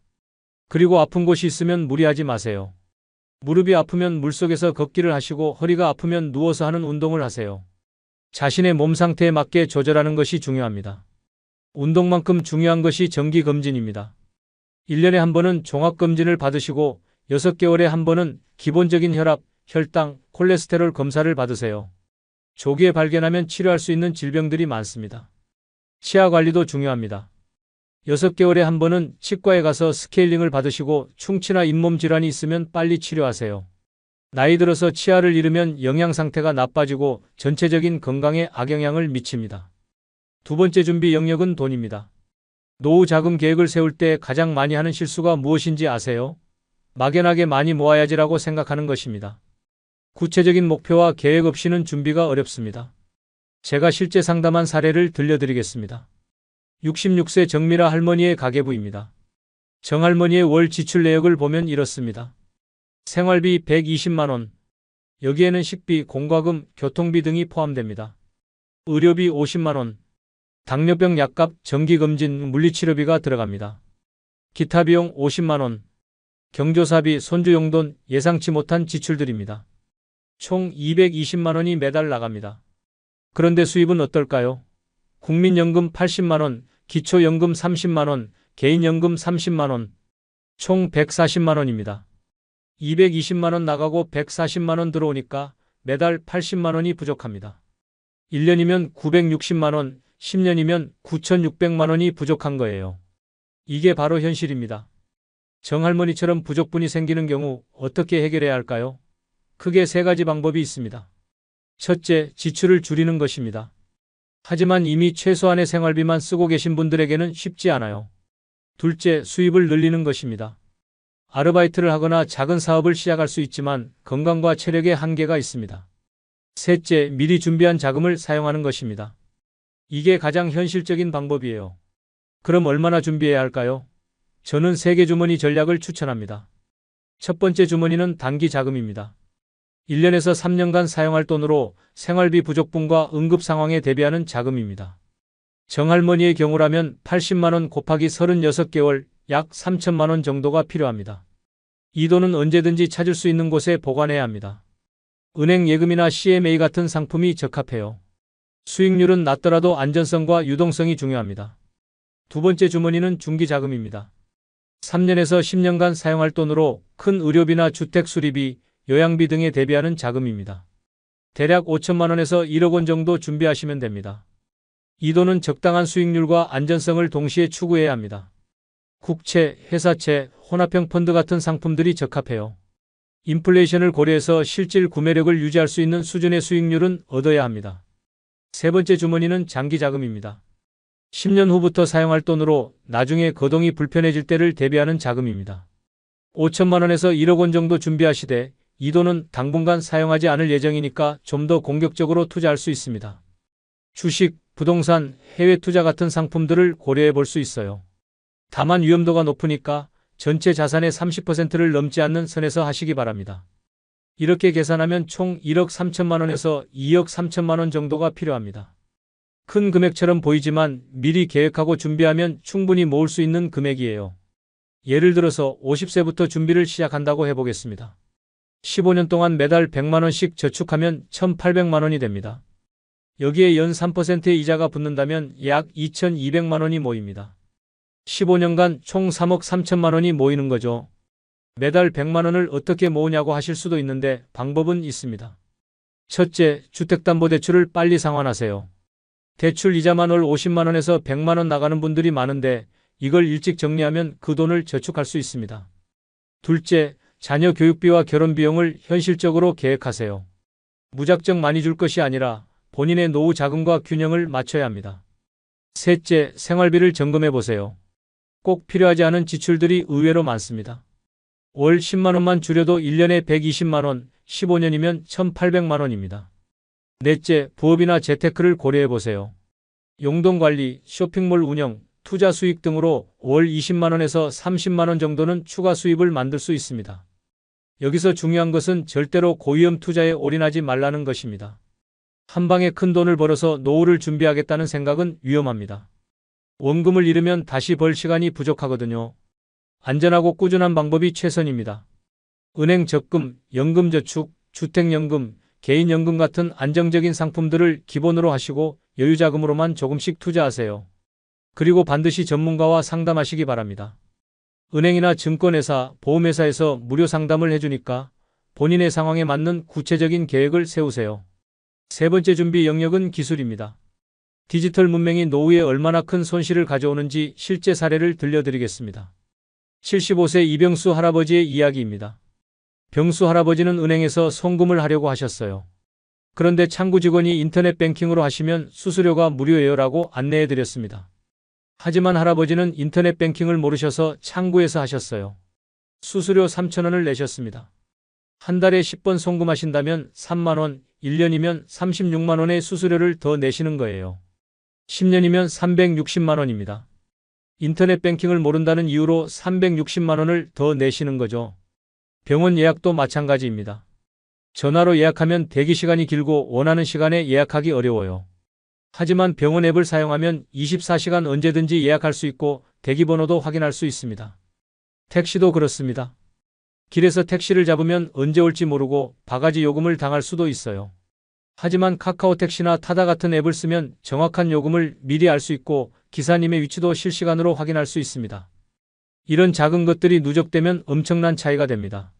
그리고 아픈 곳이 있으면 무리하지 마세요. 무릎이 아프면 물속에서 걷기를 하시고 허리가 아프면 누워서 하는 운동을 하세요. 자신의 몸 상태에 맞게 조절하는 것이 중요합니다. 운동만큼 중요한 것이 정기검진입니다. 1년에 한 번은 종합검진을 받으시고 6개월에 한 번은 기본적인 혈압, 혈당, 콜레스테롤 검사를 받으세요. 조기에 발견하면 치료할 수 있는 질병들이 많습니다. 치아 관리도 중요합니다. 6개월에 한 번은 치과에 가서 스케일링을 받으시고 충치나 잇몸 질환이 있으면 빨리 치료하세요. 나이 들어서 치아를 잃으면 영양 상태가 나빠지고 전체적인 건강에 악영향을 미칩니다. 두 번째 준비 영역은 돈입니다. 노후 자금 계획을 세울 때 가장 많이 하는 실수가 무엇인지 아세요? 막연하게 많이 모아야지라고 생각하는 것입니다. 구체적인 목표와 계획 없이는 준비가 어렵습니다. 제가 실제 상담한 사례를 들려드리겠습니다. 66세 정미라 할머니의 가계부입니다. 정할머니의 월 지출 내역을 보면 이렇습니다. 생활비 120만 원. 여기에는 식비, 공과금, 교통비 등이 포함됩니다. 의료비 50만 원. 당뇨병 약값, 정기검진, 물리치료비가 들어갑니다. 기타 비용 50만 원. 경조사비, 손주 용돈, 예상치 못한 지출들입니다. 총 220만 원이 매달 나갑니다. 그런데 수입은 어떨까요? 국민연금 80만 원, 기초연금 30만 원, 개인연금 30만 원, 총 140만 원입니다. 220만 원 나가고 140만 원 들어오니까 매달 80만 원이 부족합니다. 1년이면 960만 원, 10년이면 9,600만 원이 부족한 거예요. 이게 바로 현실입니다. 정할머니처럼 부족분이 생기는 경우 어떻게 해결해야 할까요? 크게 3가지 방법이 있습니다. 첫째, 지출을 줄이는 것입니다. 하지만 이미 최소한의 생활비만 쓰고 계신 분들에게는 쉽지 않아요. 둘째, 수입을 늘리는 것입니다. 아르바이트를 하거나 작은 사업을 시작할 수 있지만 건강과 체력에 한계가 있습니다. 셋째, 미리 준비한 자금을 사용하는 것입니다. 이게 가장 현실적인 방법이에요. 그럼 얼마나 준비해야 할까요? 저는 3개 주머니 전략을 추천합니다. 첫 번째 주머니는 단기 자금입니다. 1년에서 3년간 사용할 돈으로 생활비 부족분과 응급 상황에 대비하는 자금입니다. 정할머니의 경우라면 80만 원 곱하기 36개월 약 3천만 원 정도가 필요합니다. 이 돈은 언제든지 찾을 수 있는 곳에 보관해야 합니다. 은행 예금이나 CMA 같은 상품이 적합해요. 수익률은 낮더라도 안전성과 유동성이 중요합니다. 두 번째 주머니는 중기 자금입니다. 3년에서 10년간 사용할 돈으로 큰 의료비나 주택 수리비, 요양비 등에 대비하는 자금입니다. 대략 5천만 원에서 1억 원 정도 준비하시면 됩니다. 이 돈은 적당한 수익률과 안전성을 동시에 추구해야 합니다. 국채, 회사채, 혼합형 펀드 같은 상품들이 적합해요. 인플레이션을 고려해서 실질 구매력을 유지할 수 있는 수준의 수익률은 얻어야 합니다. 세 번째 주머니는 장기 자금입니다. 10년 후부터 사용할 돈으로 나중에 거동이 불편해질 때를 대비하는 자금입니다. 5천만 원에서 1억 원 정도 준비하시되 이 돈은 당분간 사용하지 않을 예정이니까 좀 더 공격적으로 투자할 수 있습니다. 주식, 부동산, 해외 투자 같은 상품들을 고려해 볼 수 있어요. 다만 위험도가 높으니까 전체 자산의 30%를 넘지 않는 선에서 하시기 바랍니다. 이렇게 계산하면 총 1억 3천만 원에서 2억 3천만 원 정도가 필요합니다. 큰 금액처럼 보이지만 미리 계획하고 준비하면 충분히 모을 수 있는 금액이에요. 예를 들어서 50세부터 준비를 시작한다고 해보겠습니다. 15년 동안 매달 100만 원씩 저축하면 1,800만 원이 됩니다. 여기에 연 3%의 이자가 붙는다면 약 2,200만 원이 모입니다. 15년간 총 3억 3천만 원이 모이는 거죠. 매달 100만 원을 어떻게 모으냐고 하실 수도 있는데 방법은 있습니다. 첫째, 주택담보대출을 빨리 상환하세요. 대출 이자만 월 50만 원에서 100만 원 나가는 분들이 많은데 이걸 일찍 정리하면 그 돈을 저축할 수 있습니다. 둘째, 자녀 교육비와 결혼비용을 현실적으로 계획하세요. 무작정 많이 줄 것이 아니라 본인의 노후 자금과 균형을 맞춰야 합니다. 셋째, 생활비를 점검해 보세요. 꼭 필요하지 않은 지출들이 의외로 많습니다. 월 10만 원만 줄여도 1년에 120만 원, 15년이면 1,800만 원입니다. 넷째, 부업이나 재테크를 고려해 보세요. 용돈 관리, 쇼핑몰 운영, 투자 수익 등으로 월 20만 원에서 30만 원 정도는 추가 수입을 만들 수 있습니다. 여기서 중요한 것은 절대로 고위험 투자에 올인하지 말라는 것입니다. 한 방에 큰 돈을 벌어서 노후를 준비하겠다는 생각은 위험합니다. 원금을 잃으면 다시 벌 시간이 부족하거든요. 안전하고 꾸준한 방법이 최선입니다. 은행 적금, 연금저축, 주택연금, 개인연금 같은 안정적인 상품들을 기본으로 하시고 여유자금으로만 조금씩 투자하세요. 그리고 반드시 전문가와 상담하시기 바랍니다. 은행이나 증권회사, 보험회사에서 무료 상담을 해주니까 본인의 상황에 맞는 구체적인 계획을 세우세요. 세 번째 준비 영역은 기술입니다. 디지털 문명이 노후에 얼마나 큰 손실을 가져오는지 실제 사례를 들려드리겠습니다. 75세 이병수 할아버지의 이야기입니다. 병수 할아버지는 은행에서 송금을 하려고 하셨어요. 그런데 창구 직원이 인터넷 뱅킹으로 하시면 수수료가 무료예요라고 안내해드렸습니다. 하지만 할아버지는 인터넷 뱅킹을 모르셔서 창구에서 하셨어요. 수수료 3,000원을 내셨습니다. 한 달에 10번 송금하신다면 3만 원, 1년이면 36만 원의 수수료를 더 내시는 거예요. 10년이면 360만 원입니다. 인터넷 뱅킹을 모른다는 이유로 360만 원을 더 내시는 거죠. 병원 예약도 마찬가지입니다. 전화로 예약하면 대기 시간이 길고 원하는 시간에 예약하기 어려워요. 하지만 병원 앱을 사용하면 24시간 언제든지 예약할 수 있고 대기번호도 확인할 수 있습니다. 택시도 그렇습니다. 길에서 택시를 잡으면 언제 올지 모르고 바가지 요금을 당할 수도 있어요. 하지만 카카오택시나 타다 같은 앱을 쓰면 정확한 요금을 미리 알 수 있고 기사님의 위치도 실시간으로 확인할 수 있습니다. 이런 작은 것들이 누적되면 엄청난 차이가 됩니다.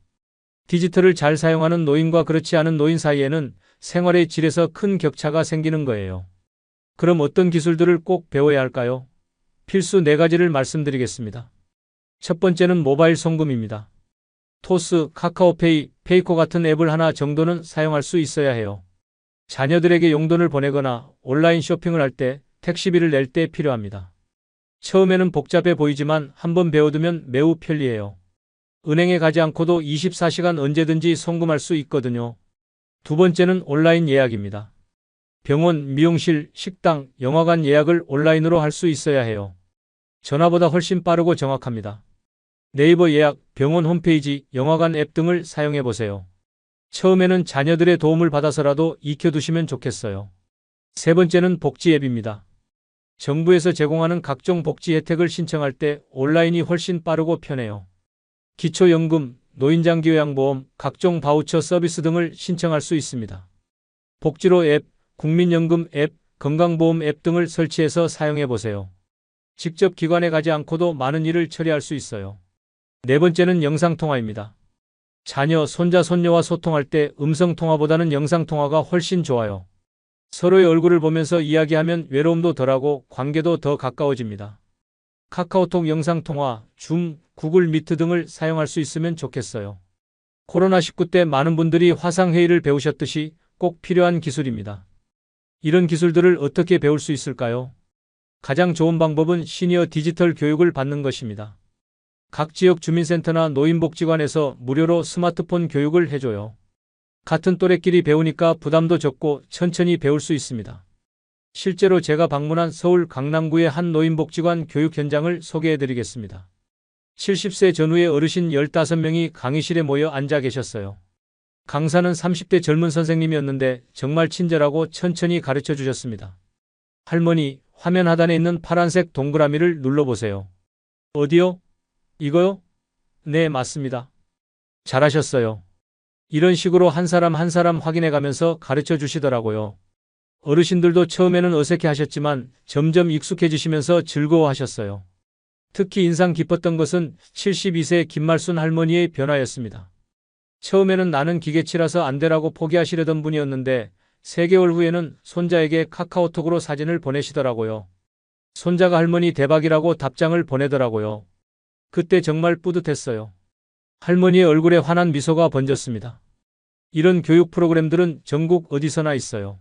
디지털을 잘 사용하는 노인과 그렇지 않은 노인 사이에는 생활의 질에서 큰 격차가 생기는 거예요. 그럼 어떤 기술들을 꼭 배워야 할까요? 필수 4가지를 말씀드리겠습니다. 첫 번째는 모바일 송금입니다. 토스, 카카오페이, 페이코 같은 앱을 하나 정도는 사용할 수 있어야 해요. 자녀들에게 용돈을 보내거나 온라인 쇼핑을 할 때, 택시비를 낼 때 필요합니다. 처음에는 복잡해 보이지만 한번 배워두면 매우 편리해요. 은행에 가지 않고도 24시간 언제든지 송금할 수 있거든요. 두 번째는 온라인 예약입니다. 병원, 미용실, 식당, 영화관 예약을 온라인으로 할 수 있어야 해요. 전화보다 훨씬 빠르고 정확합니다. 네이버 예약, 병원 홈페이지, 영화관 앱 등을 사용해 보세요. 처음에는 자녀들의 도움을 받아서라도 익혀두시면 좋겠어요. 세 번째는 복지 앱입니다. 정부에서 제공하는 각종 복지 혜택을 신청할 때 온라인이 훨씬 빠르고 편해요. 기초연금, 노인장기요양보험, 각종 바우처 서비스 등을 신청할 수 있습니다. 복지로 앱, 국민연금 앱, 건강보험 앱 등을 설치해서 사용해 보세요. 직접 기관에 가지 않고도 많은 일을 처리할 수 있어요. 네 번째는 영상통화입니다. 자녀, 손자, 손녀와 소통할 때 음성통화보다는 영상통화가 훨씬 좋아요. 서로의 얼굴을 보면서 이야기하면 외로움도 덜하고 관계도 더 가까워집니다. 카카오톡 영상통화, 줌, 구글 미트 등을 사용할 수 있으면 좋겠어요. 코로나19 때 많은 분들이 화상회의를 배우셨듯이 꼭 필요한 기술입니다. 이런 기술들을 어떻게 배울 수 있을까요? 가장 좋은 방법은 시니어 디지털 교육을 받는 것입니다. 각 지역 주민센터나 노인복지관에서 무료로 스마트폰 교육을 해줘요. 같은 또래끼리 배우니까 부담도 적고 천천히 배울 수 있습니다. 실제로 제가 방문한 서울 강남구의 한 노인복지관 교육 현장을 소개해드리겠습니다. 70세 전후의 어르신 15명이 강의실에 모여 앉아 계셨어요. 강사는 30대 젊은 선생님이었는데 정말 친절하고 천천히 가르쳐 주셨습니다. 할머니, 화면 하단에 있는 파란색 동그라미를 눌러보세요. 어디요? 이거요? 네, 맞습니다. 잘하셨어요. 이런 식으로 한 사람 한 사람 확인해 가면서 가르쳐 주시더라고요. 어르신들도 처음에는 어색해 하셨지만 점점 익숙해지시면서 즐거워하셨어요. 특히 인상 깊었던 것은 72세 김말순 할머니의 변화였습니다. 처음에는 나는 기계치라서 안 되라고 포기하시려던 분이었는데 3개월 후에는 손자에게 카카오톡으로 사진을 보내시더라고요. 손자가 할머니 대박이라고 답장을 보내더라고요. 그때 정말 뿌듯했어요. 할머니의 얼굴에 환한 미소가 번졌습니다. 이런 교육 프로그램들은 전국 어디서나 있어요.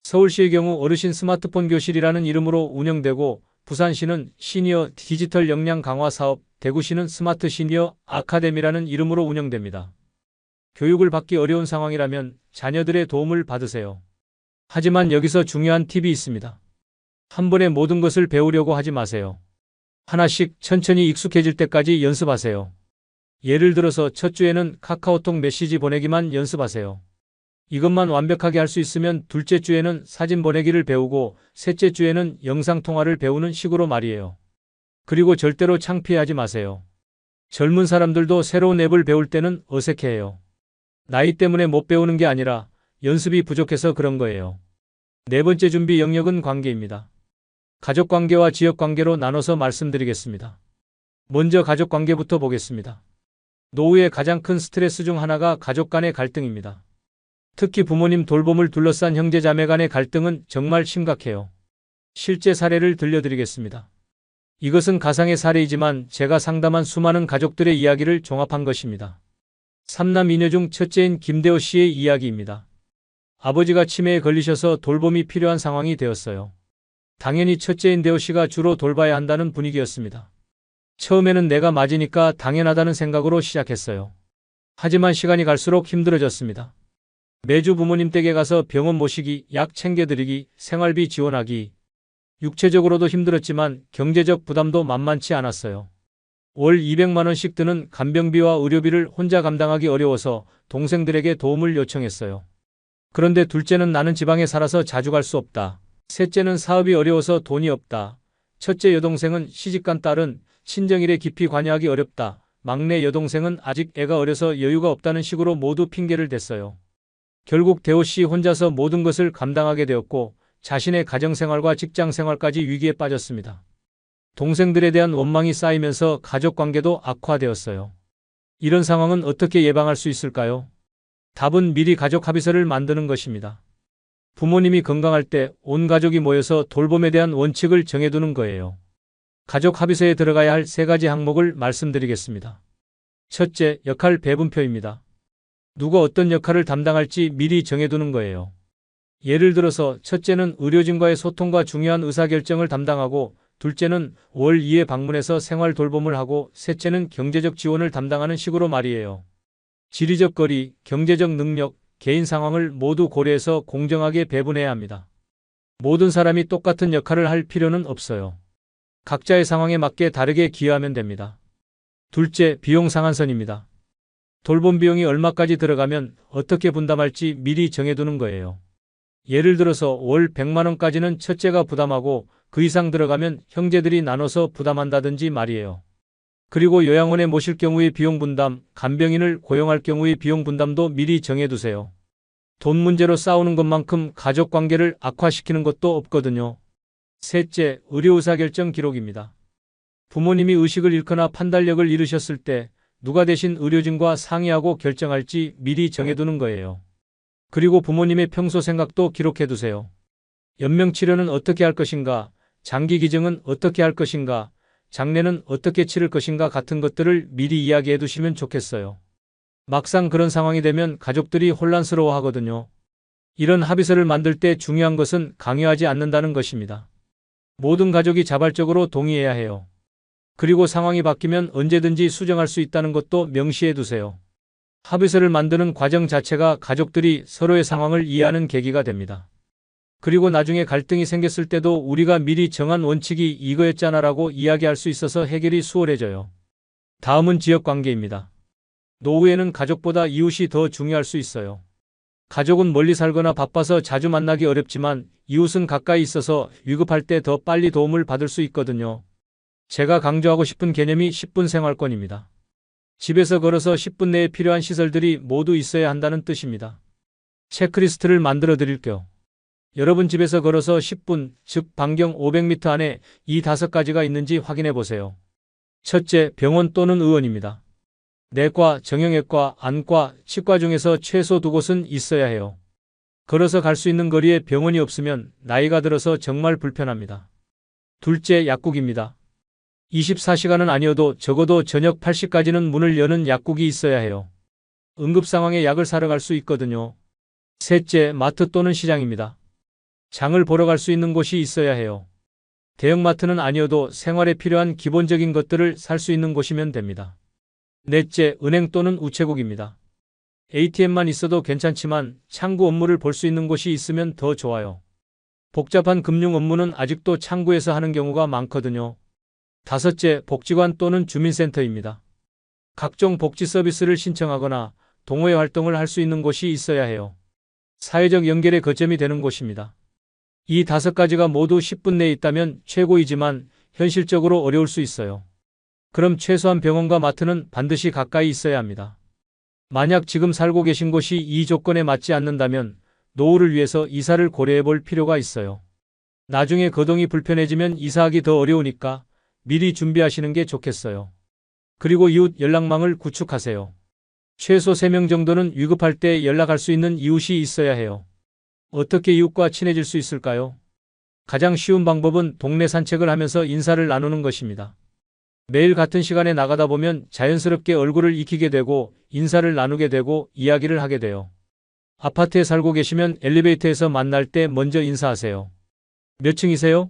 서울시의 경우 어르신 스마트폰 교실이라는 이름으로 운영되고 부산시는 시니어 디지털 역량 강화 사업, 대구시는 스마트 시니어 아카데미라는 이름으로 운영됩니다. 교육을 받기 어려운 상황이라면 자녀들의 도움을 받으세요. 하지만 여기서 중요한 팁이 있습니다. 한 번에 모든 것을 배우려고 하지 마세요. 하나씩 천천히 익숙해질 때까지 연습하세요. 예를 들어서 첫 주에는 카카오톡 메시지 보내기만 연습하세요. 이것만 완벽하게 할 수 있으면 둘째 주에는 사진 보내기를 배우고 셋째 주에는 영상통화를 배우는 식으로 말이에요. 그리고 절대로 창피하지 마세요. 젊은 사람들도 새로운 앱을 배울 때는 어색해해요. 나이 때문에 못 배우는 게 아니라 연습이 부족해서 그런 거예요. 네 번째 준비 영역은 관계입니다. 가족관계와 지역관계로 나눠서 말씀드리겠습니다. 먼저 가족관계부터 보겠습니다. 노후의 가장 큰 스트레스 중 하나가 가족 간의 갈등입니다. 특히 부모님 돌봄을 둘러싼 형제자매 간의 갈등은 정말 심각해요. 실제 사례를 들려드리겠습니다. 이것은 가상의 사례이지만 제가 상담한 수많은 가족들의 이야기를 종합한 것입니다. 3남 2녀 중 첫째인 김대호 씨의 이야기입니다. 아버지가 치매에 걸리셔서 돌봄이 필요한 상황이 되었어요. 당연히 첫째인 대호 씨가 주로 돌봐야 한다는 분위기였습니다. 처음에는 내가 맞으니까 당연하다는 생각으로 시작했어요. 하지만 시간이 갈수록 힘들어졌습니다. 매주 부모님 댁에 가서 병원 모시기, 약 챙겨드리기, 생활비 지원하기. 육체적으로도 힘들었지만 경제적 부담도 만만치 않았어요. 월 200만 원씩 드는 간병비와 의료비를 혼자 감당하기 어려워서 동생들에게 도움을 요청했어요. 그런데 둘째는 나는 지방에 살아서 자주 갈 수 없다. 셋째는 사업이 어려워서 돈이 없다. 첫째 여동생은 시집간 딸은 친정일에 깊이 관여하기 어렵다. 막내 여동생은 아직 애가 어려서 여유가 없다는 식으로 모두 핑계를 댔어요. 결국 대호 씨 혼자서 모든 것을 감당하게 되었고 자신의 가정생활과 직장생활까지 위기에 빠졌습니다. 동생들에 대한 원망이 쌓이면서 가족관계도 악화되었어요. 이런 상황은 어떻게 예방할 수 있을까요? 답은 미리 가족 합의서를 만드는 것입니다. 부모님이 건강할 때 온 가족이 모여서 돌봄에 대한 원칙을 정해두는 거예요. 가족 합의서에 들어가야 할 3가지 항목을 말씀드리겠습니다. 첫째, 역할 배분표입니다. 누가 어떤 역할을 담당할지 미리 정해두는 거예요. 예를 들어서 첫째는 의료진과의 소통과 중요한 의사결정을 담당하고 둘째는 월 2회 방문해서 생활 돌봄을 하고 셋째는 경제적 지원을 담당하는 식으로 말이에요. 지리적 거리, 경제적 능력, 개인 상황을 모두 고려해서 공정하게 배분해야 합니다. 모든 사람이 똑같은 역할을 할 필요는 없어요. 각자의 상황에 맞게 다르게 기여하면 됩니다. 둘째, 비용 상한선입니다. 돌봄 비용이 얼마까지 들어가면 어떻게 분담할지 미리 정해두는 거예요. 예를 들어서 월 100만 원까지는 첫째가 부담하고 그 이상 들어가면 형제들이 나눠서 부담한다든지 말이에요. 그리고 요양원에 모실 경우의 비용 분담, 간병인을 고용할 경우의 비용 분담도 미리 정해두세요. 돈 문제로 싸우는 것만큼 가족 관계를 악화시키는 것도 없거든요. 셋째, 의료의사결정 기록입니다. 부모님이 의식을 잃거나 판단력을 잃으셨을 때 누가 대신 의료진과 상의하고 결정할지 미리 정해두는 거예요. 그리고 부모님의 평소 생각도 기록해두세요. 연명치료는 어떻게 할 것인가, 장기 기증은 어떻게 할 것인가, 장례는 어떻게 치를 것인가 같은 것들을 미리 이야기해 두시면 좋겠어요. 막상 그런 상황이 되면 가족들이 혼란스러워 하거든요. 이런 합의서를 만들 때 중요한 것은 강요하지 않는다는 것입니다. 모든 가족이 자발적으로 동의해야 해요. 그리고 상황이 바뀌면 언제든지 수정할 수 있다는 것도 명시해 두세요. 합의서를 만드는 과정 자체가 가족들이 서로의 상황을 이해하는 계기가 됩니다. 그리고 나중에 갈등이 생겼을 때도 우리가 미리 정한 원칙이 이거였잖아라고 이야기할 수 있어서 해결이 수월해져요. 다음은 지역관계입니다. 노후에는 가족보다 이웃이 더 중요할 수 있어요. 가족은 멀리 살거나 바빠서 자주 만나기 어렵지만 이웃은 가까이 있어서 위급할 때 더 빨리 도움을 받을 수 있거든요. 제가 강조하고 싶은 개념이 10분 생활권입니다. 집에서 걸어서 10분 내에 필요한 시설들이 모두 있어야 한다는 뜻입니다. 체크리스트를 만들어 드릴게요. 여러분 집에서 걸어서 10분, 즉 반경 500m 안에 이 5가지가 있는지 확인해 보세요. 첫째, 병원 또는 의원입니다. 내과, 정형외과, 안과, 치과 중에서 최소 2곳은 있어야 해요. 걸어서 갈 수 있는 거리에 병원이 없으면 나이가 들어서 정말 불편합니다. 둘째, 약국입니다. 24시간은 아니어도 적어도 저녁 8시까지는 문을 여는 약국이 있어야 해요. 응급 상황에 약을 사러 갈 수 있거든요. 셋째, 마트 또는 시장입니다. 장을 보러 갈 수 있는 곳이 있어야 해요. 대형마트는 아니어도 생활에 필요한 기본적인 것들을 살 수 있는 곳이면 됩니다. 넷째, 은행 또는 우체국입니다. ATM만 있어도 괜찮지만 창구 업무를 볼 수 있는 곳이 있으면 더 좋아요. 복잡한 금융 업무는 아직도 창구에서 하는 경우가 많거든요. 다섯째, 복지관 또는 주민센터입니다. 각종 복지 서비스를 신청하거나 동호회 활동을 할 수 있는 곳이 있어야 해요. 사회적 연결의 거점이 되는 곳입니다. 이 5가지가 모두 10분 내에 있다면 최고이지만 현실적으로 어려울 수 있어요. 그럼 최소한 병원과 마트는 반드시 가까이 있어야 합니다. 만약 지금 살고 계신 곳이 이 조건에 맞지 않는다면 노후를 위해서 이사를 고려해 볼 필요가 있어요. 나중에 거동이 불편해지면 이사하기 더 어려우니까 미리 준비하시는 게 좋겠어요. 그리고 이웃 연락망을 구축하세요. 최소 3명 정도는 위급할 때 연락할 수 있는 이웃이 있어야 해요. 어떻게 이웃과 친해질 수 있을까요? 가장 쉬운 방법은 동네 산책을 하면서 인사를 나누는 것입니다. 매일 같은 시간에 나가다 보면 자연스럽게 얼굴을 익히게 되고 인사를 나누게 되고 이야기를 하게 돼요. 아파트에 살고 계시면 엘리베이터에서 만날 때 먼저 인사하세요. 몇 층이세요?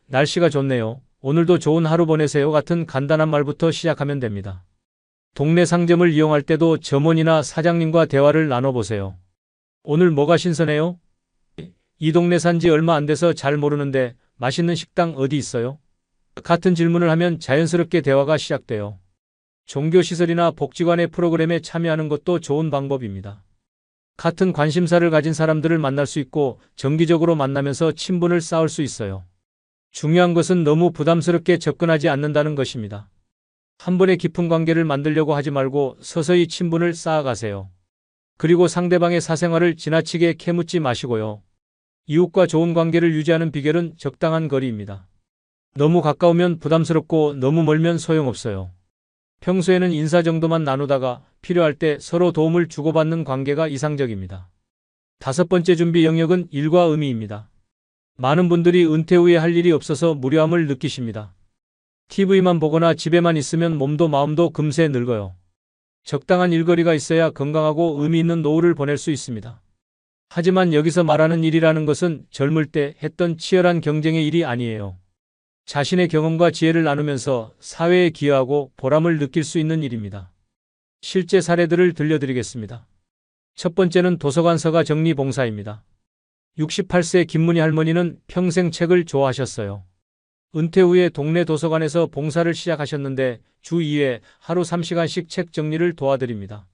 날씨가 좋네요. 오늘도 좋은 하루 보내세요 같은 간단한 말부터 시작하면 됩니다. 동네 상점을 이용할 때도 점원이나 사장님과 대화를 나눠보세요. 오늘 뭐가 신선해요? 이 동네 산지 얼마 안 돼서 잘 모르는데 맛있는 식당 어디 있어요? 같은 질문을 하면 자연스럽게 대화가 시작돼요. 종교시설이나 복지관의 프로그램에 참여하는 것도 좋은 방법입니다. 같은 관심사를 가진 사람들을 만날 수 있고 정기적으로 만나면서 친분을 쌓을 수 있어요. 중요한 것은 너무 부담스럽게 접근하지 않는다는 것입니다. 한 번에 깊은 관계를 만들려고 하지 말고 서서히 친분을 쌓아가세요. 그리고 상대방의 사생활을 지나치게 캐묻지 마시고요. 이웃과 좋은 관계를 유지하는 비결은 적당한 거리입니다. 너무 가까우면 부담스럽고 너무 멀면 소용없어요. 평소에는 인사 정도만 나누다가 필요할 때 서로 도움을 주고받는 관계가 이상적입니다. 5번째 준비 영역은 일과 의미입니다. 많은 분들이 은퇴 후에 할 일이 없어서 무료함을 느끼십니다. TV만 보거나 집에만 있으면 몸도 마음도 금세 늙어요. 적당한 일거리가 있어야 건강하고 의미 있는 노후를 보낼 수 있습니다. 하지만 여기서 말하는 일이라는 것은 젊을 때 했던 치열한 경쟁의 일이 아니에요. 자신의 경험과 지혜를 나누면서 사회에 기여하고 보람을 느낄 수 있는 일입니다. 실제 사례들을 들려드리겠습니다. 첫 번째는 도서관 서가 정리 봉사입니다. 68세 김문희 할머니는 평생 책을 좋아하셨어요. 은퇴 후에 동네 도서관에서 봉사를 시작하셨는데 주 2회 하루 3시간씩 책 정리를 도와드립니다.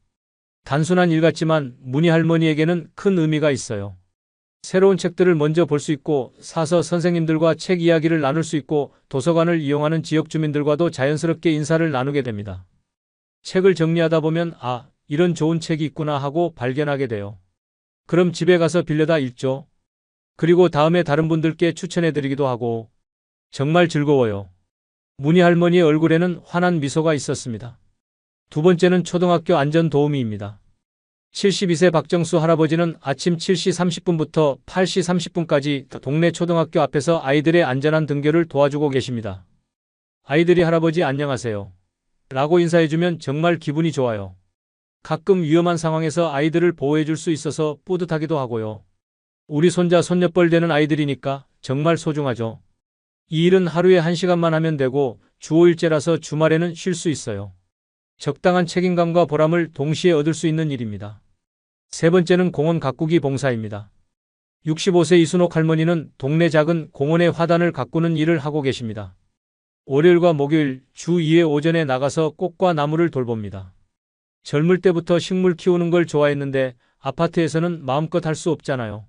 단순한 일 같지만 문희 할머니에게는 큰 의미가 있어요. 새로운 책들을 먼저 볼 수 있고 사서 선생님들과 책 이야기를 나눌 수 있고 도서관을 이용하는 지역 주민들과도 자연스럽게 인사를 나누게 됩니다. 책을 정리하다 보면 이런 좋은 책이 있구나 하고 발견하게 돼요. 그럼 집에 가서 빌려다 읽죠. 그리고 다음에 다른 분들께 추천해드리기도 하고 정말 즐거워요. 문희 할머니의 얼굴에는 환한 미소가 있었습니다. 두 번째는 초등학교 안전도우미입니다. 72세 박정수 할아버지는 아침 7시 30분부터 8시 30분까지 동네 초등학교 앞에서 아이들의 안전한 등교를 도와주고 계십니다. 아이들이 할아버지 안녕하세요 라고 인사해주면 정말 기분이 좋아요. 가끔 위험한 상황에서 아이들을 보호해줄 수 있어서 뿌듯하기도 하고요. 우리 손자 손녀뻘 되는 아이들이니까 정말 소중하죠. 이 일은 하루에 1시간만 하면 되고 주 5일째라서 주말에는 쉴 수 있어요. 적당한 책임감과 보람을 동시에 얻을 수 있는 일입니다. 세 번째는 공원 가꾸기 봉사입니다. 65세 이순옥 할머니는 동네 작은 공원의 화단을 가꾸는 일을 하고 계십니다. 월요일과 목요일 주 2회 오전에 나가서 꽃과 나무를 돌봅니다. 젊을 때부터 식물 키우는 걸 좋아했는데 아파트에서는 마음껏 할 수 없잖아요.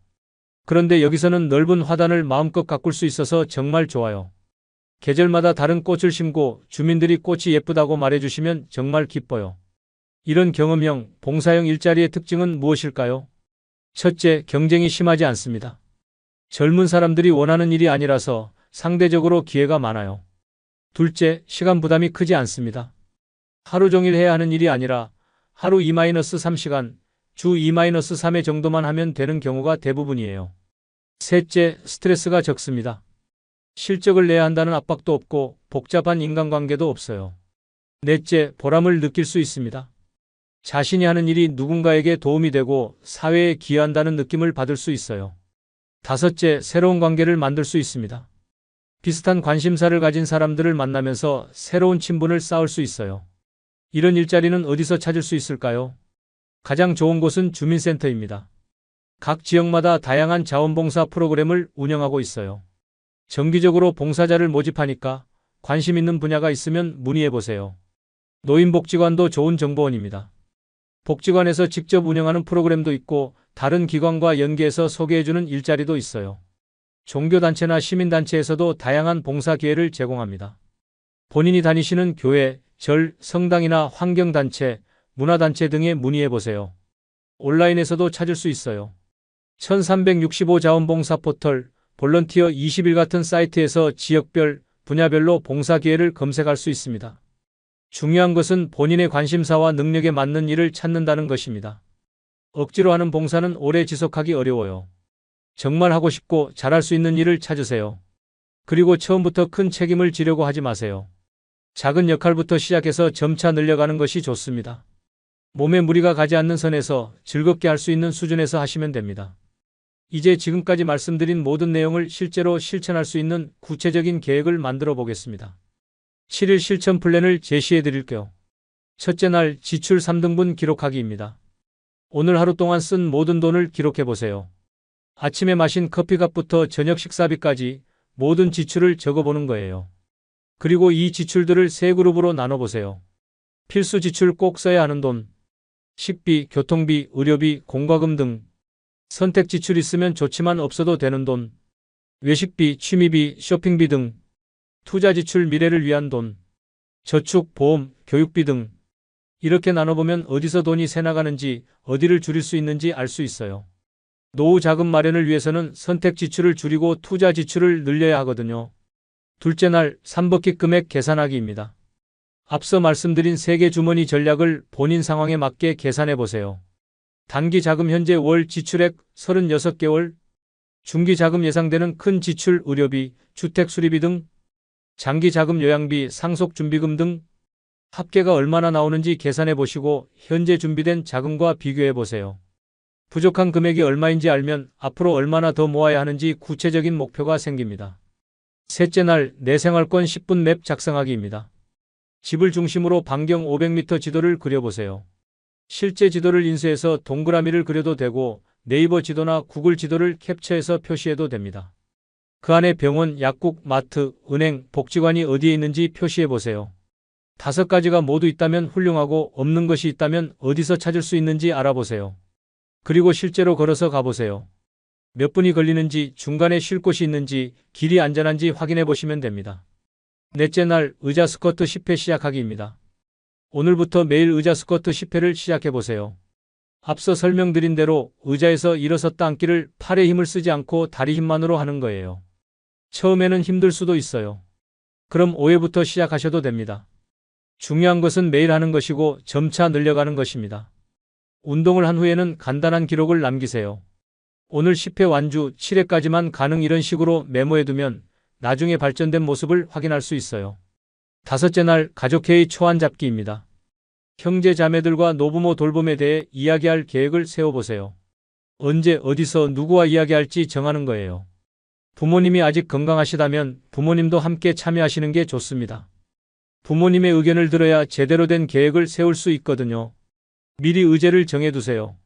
그런데 여기서는 넓은 화단을 마음껏 가꿀 수 있어서 정말 좋아요. 계절마다 다른 꽃을 심고 주민들이 꽃이 예쁘다고 말해주시면 정말 기뻐요. 이런 경험형, 봉사형 일자리의 특징은 무엇일까요? 첫째, 경쟁이 심하지 않습니다. 젊은 사람들이 원하는 일이 아니라서 상대적으로 기회가 많아요. 둘째, 시간 부담이 크지 않습니다. 하루 종일 해야 하는 일이 아니라 하루 2-3시간, 주 2-3회 정도만 하면 되는 경우가 대부분이에요. 셋째, 스트레스가 적습니다. 실적을 내야 한다는 압박도 없고 복잡한 인간관계도 없어요. 넷째, 보람을 느낄 수 있습니다. 자신이 하는 일이 누군가에게 도움이 되고 사회에 기여한다는 느낌을 받을 수 있어요. 다섯째, 새로운 관계를 만들 수 있습니다. 비슷한 관심사를 가진 사람들을 만나면서 새로운 친분을 쌓을 수 있어요. 이런 일자리는 어디서 찾을 수 있을까요? 가장 좋은 곳은 주민센터입니다. 각 지역마다 다양한 자원봉사 프로그램을 운영하고 있어요. 정기적으로 봉사자를 모집하니까 관심 있는 분야가 있으면 문의해보세요. 노인복지관도 좋은 정보원입니다. 복지관에서 직접 운영하는 프로그램도 있고 다른 기관과 연계해서 소개해주는 일자리도 있어요. 종교단체나 시민단체에서도 다양한 봉사 기회를 제공합니다. 본인이 다니시는 교회, 절, 성당이나 환경단체, 문화단체 등에 문의해보세요. 온라인에서도 찾을 수 있어요. 1365 자원봉사 포털, 볼런티어 20일 같은 사이트에서 지역별, 분야별로 봉사 기회를 검색할 수 있습니다. 중요한 것은 본인의 관심사와 능력에 맞는 일을 찾는다는 것입니다. 억지로 하는 봉사는 오래 지속하기 어려워요. 정말 하고 싶고 잘할 수 있는 일을 찾으세요. 그리고 처음부터 큰 책임을 지려고 하지 마세요. 작은 역할부터 시작해서 점차 늘려가는 것이 좋습니다. 몸에 무리가 가지 않는 선에서 즐겁게 할 수 있는 수준에서 하시면 됩니다. 이제 지금까지 말씀드린 모든 내용을 실제로 실천할 수 있는 구체적인 계획을 만들어 보겠습니다. 7일 실천 플랜을 제시해 드릴게요. 첫째 날 지출 3등분 기록하기입니다. 오늘 하루 동안 쓴 모든 돈을 기록해 보세요. 아침에 마신 커피값부터 저녁 식사비까지 모든 지출을 적어보는 거예요. 그리고 이 지출들을 세 그룹으로 나눠보세요. 필수 지출 꼭 써야 하는 돈, 식비, 교통비, 의료비, 공과금 등. 선택 지출 있으면 좋지만 없어도 되는 돈, 외식비, 취미비, 쇼핑비 등. 투자 지출 미래를 위한 돈, 저축, 보험, 교육비 등. 이렇게 나눠보면 어디서 돈이 새나가는지, 어디를 줄일 수 있는지 알 수 있어요. 노후 자금 마련을 위해서는 선택 지출을 줄이고 투자 지출을 늘려야 하거든요. 둘째 날 3버킷 금액 계산하기입니다. 앞서 말씀드린 3개 주머니 전략을 본인 상황에 맞게 계산해 보세요. 단기 자금 현재 월 지출액 36개월, 중기 자금 예상되는 큰 지출 의료비, 주택 수리비 등, 장기 자금 요양비, 상속 준비금 등 합계가 얼마나 나오는지 계산해 보시고 현재 준비된 자금과 비교해 보세요. 부족한 금액이 얼마인지 알면 앞으로 얼마나 더 모아야 하는지 구체적인 목표가 생깁니다. 셋째 날 내 생활권 10분 맵 작성하기입니다. 집을 중심으로 반경 500m 지도를 그려보세요. 실제 지도를 인쇄해서 동그라미를 그려도 되고 네이버 지도나 구글 지도를 캡처해서 표시해도 됩니다. 그 안에 병원, 약국, 마트, 은행, 복지관이 어디에 있는지 표시해 보세요. 5가지가 모두 있다면 훌륭하고 없는 것이 있다면 어디서 찾을 수 있는지 알아보세요. 그리고 실제로 걸어서 가보세요. 몇 분이 걸리는지, 중간에 쉴 곳이 있는지, 길이 안전한지 확인해 보시면 됩니다. 넷째 날 의자 스쿼트 10회 시작하기입니다. 오늘부터 매일 의자 스쿼트 10회를 시작해 보세요. 앞서 설명드린 대로 의자에서 일어섰다 앉기를 팔에 힘을 쓰지 않고 다리 힘만으로 하는 거예요. 처음에는 힘들 수도 있어요. 그럼 5회부터 시작하셔도 됩니다. 중요한 것은 매일 하는 것이고 점차 늘려가는 것입니다. 운동을 한 후에는 간단한 기록을 남기세요. 오늘 10회 완주, 7회까지만 가능 이런 식으로 메모해두면 나중에 발전된 모습을 확인할 수 있어요. 5째 날 가족회의 초안 잡기입니다. 형제 자매들과 노부모 돌봄에 대해 이야기할 계획을 세워보세요. 언제 어디서 누구와 이야기할지 정하는 거예요. 부모님이 아직 건강하시다면 부모님도 함께 참여하시는 게 좋습니다. 부모님의 의견을 들어야 제대로 된 계획을 세울 수 있거든요. 미리 의제를 정해두세요.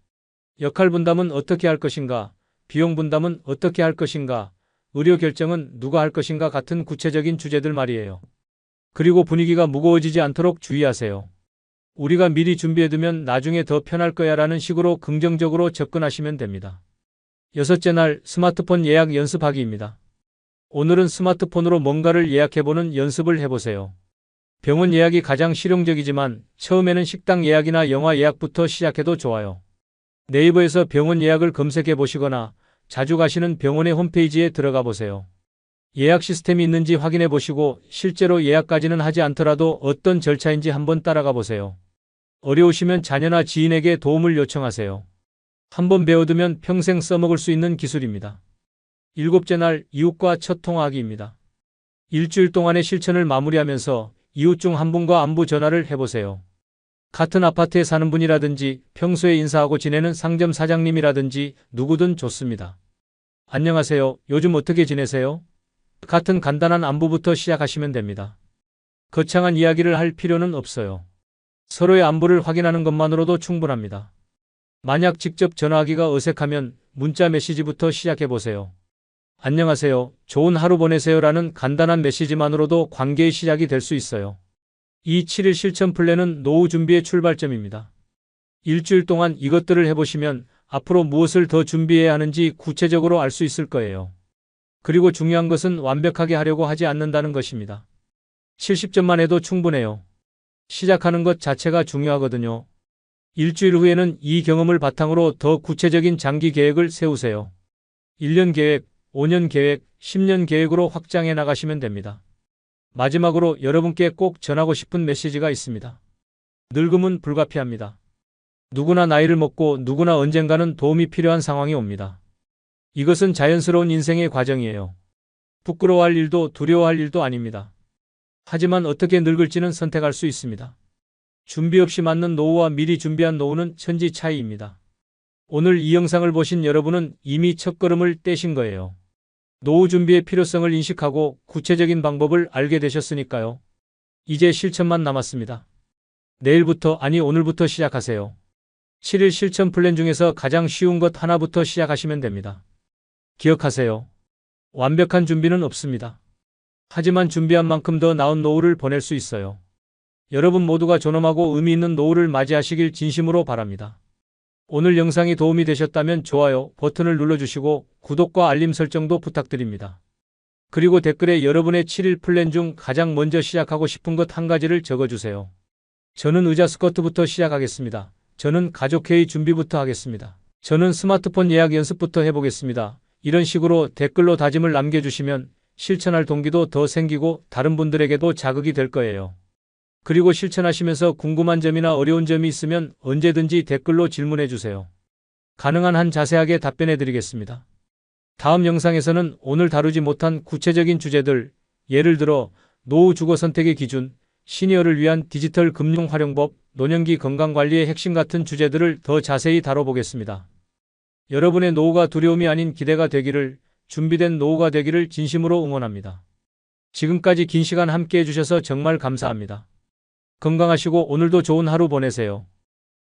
역할 분담은 어떻게 할 것인가, 비용 분담은 어떻게 할 것인가, 의료 결정은 누가 할 것인가 같은 구체적인 주제들 말이에요. 그리고 분위기가 무거워지지 않도록 주의하세요. 우리가 미리 준비해두면 나중에 더 편할 거야 라는 식으로 긍정적으로 접근하시면 됩니다. 6째 날 스마트폰 예약 연습하기입니다. 오늘은 스마트폰으로 뭔가를 예약해보는 연습을 해보세요. 병원 예약이 가장 실용적이지만 처음에는 식당 예약이나 영화 예약부터 시작해도 좋아요. 네이버에서 병원 예약을 검색해 보시거나 자주 가시는 병원의 홈페이지에 들어가 보세요. 예약 시스템이 있는지 확인해 보시고 실제로 예약까지는 하지 않더라도 어떤 절차인지 한번 따라가 보세요. 어려우시면 자녀나 지인에게 도움을 요청하세요. 한번 배워두면 평생 써먹을 수 있는 기술입니다. 7째 날 이웃과 첫 통화하기입니다. 일주일 동안의 실천을 마무리하면서 이웃 중 한 분과 안부 전화를 해보세요. 같은 아파트에 사는 분이라든지 평소에 인사하고 지내는 상점 사장님이라든지 누구든 좋습니다. 안녕하세요. 요즘 어떻게 지내세요? 같은 간단한 안부부터 시작하시면 됩니다. 거창한 이야기를 할 필요는 없어요. 서로의 안부를 확인하는 것만으로도 충분합니다. 만약 직접 전화하기가 어색하면 문자 메시지부터 시작해보세요. 안녕하세요. 좋은 하루 보내세요 라는 간단한 메시지만으로도 관계의 시작이 될 수 있어요. 이 7일 실천 플랜은 노후 준비의 출발점입니다. 일주일 동안 이것들을 해보시면 앞으로 무엇을 더 준비해야 하는지 구체적으로 알 수 있을 거예요. 그리고 중요한 것은 완벽하게 하려고 하지 않는다는 것입니다. 70점만 해도 충분해요. 시작하는 것 자체가 중요하거든요. 일주일 후에는 이 경험을 바탕으로 더 구체적인 장기 계획을 세우세요. 1년 계획, 5년 계획, 10년 계획으로 확장해 나가시면 됩니다. 마지막으로 여러분께 꼭 전하고 싶은 메시지가 있습니다. 늙음은 불가피합니다. 누구나 나이를 먹고 누구나 언젠가는 도움이 필요한 상황이 옵니다. 이것은 자연스러운 인생의 과정이에요. 부끄러워할 일도 두려워할 일도 아닙니다. 하지만 어떻게 늙을지는 선택할 수 있습니다. 준비 없이 맞는 노후와 미리 준비한 노후는 천지 차이입니다. 오늘 이 영상을 보신 여러분은 이미 첫걸음을 떼신 거예요. 노후 준비의 필요성을 인식하고 구체적인 방법을 알게 되셨으니까요. 이제 실천만 남았습니다. 내일부터 아니 오늘부터 시작하세요. 7일 실천 플랜 중에서 가장 쉬운 것 하나부터 시작하시면 됩니다. 기억하세요. 완벽한 준비는 없습니다. 하지만 준비한 만큼 더 나은 노후를 보낼 수 있어요. 여러분 모두가 존엄하고 의미 있는 노후를 맞이하시길 진심으로 바랍니다. 오늘 영상이 도움이 되셨다면 좋아요 버튼을 눌러주시고 구독과 알림 설정도 부탁드립니다. 그리고 댓글에 여러분의 7일 플랜 중 가장 먼저 시작하고 싶은 것 한 가지를 적어주세요. 저는 의자 스쿼트부터 시작하겠습니다. 저는 가족회의 준비부터 하겠습니다. 저는 스마트폰 예약 연습부터 해보겠습니다. 이런 식으로 댓글로 다짐을 남겨주시면 실천할 동기도 더 생기고 다른 분들에게도 자극이 될 거예요. 그리고 실천하시면서 궁금한 점이나 어려운 점이 있으면 언제든지 댓글로 질문해 주세요. 가능한 한 자세하게 답변해 드리겠습니다. 다음 영상에서는 오늘 다루지 못한 구체적인 주제들, 예를 들어 노후 주거 선택의 기준, 시니어를 위한 디지털 금융 활용법, 노년기 건강관리의 핵심 같은 주제들을 더 자세히 다뤄보겠습니다. 여러분의 노후가 두려움이 아닌 기대가 되기를, 준비된 노후가 되기를 진심으로 응원합니다. 지금까지 긴 시간 함께 해주셔서 정말 감사합니다. 건강하시고 오늘도 좋은 하루 보내세요.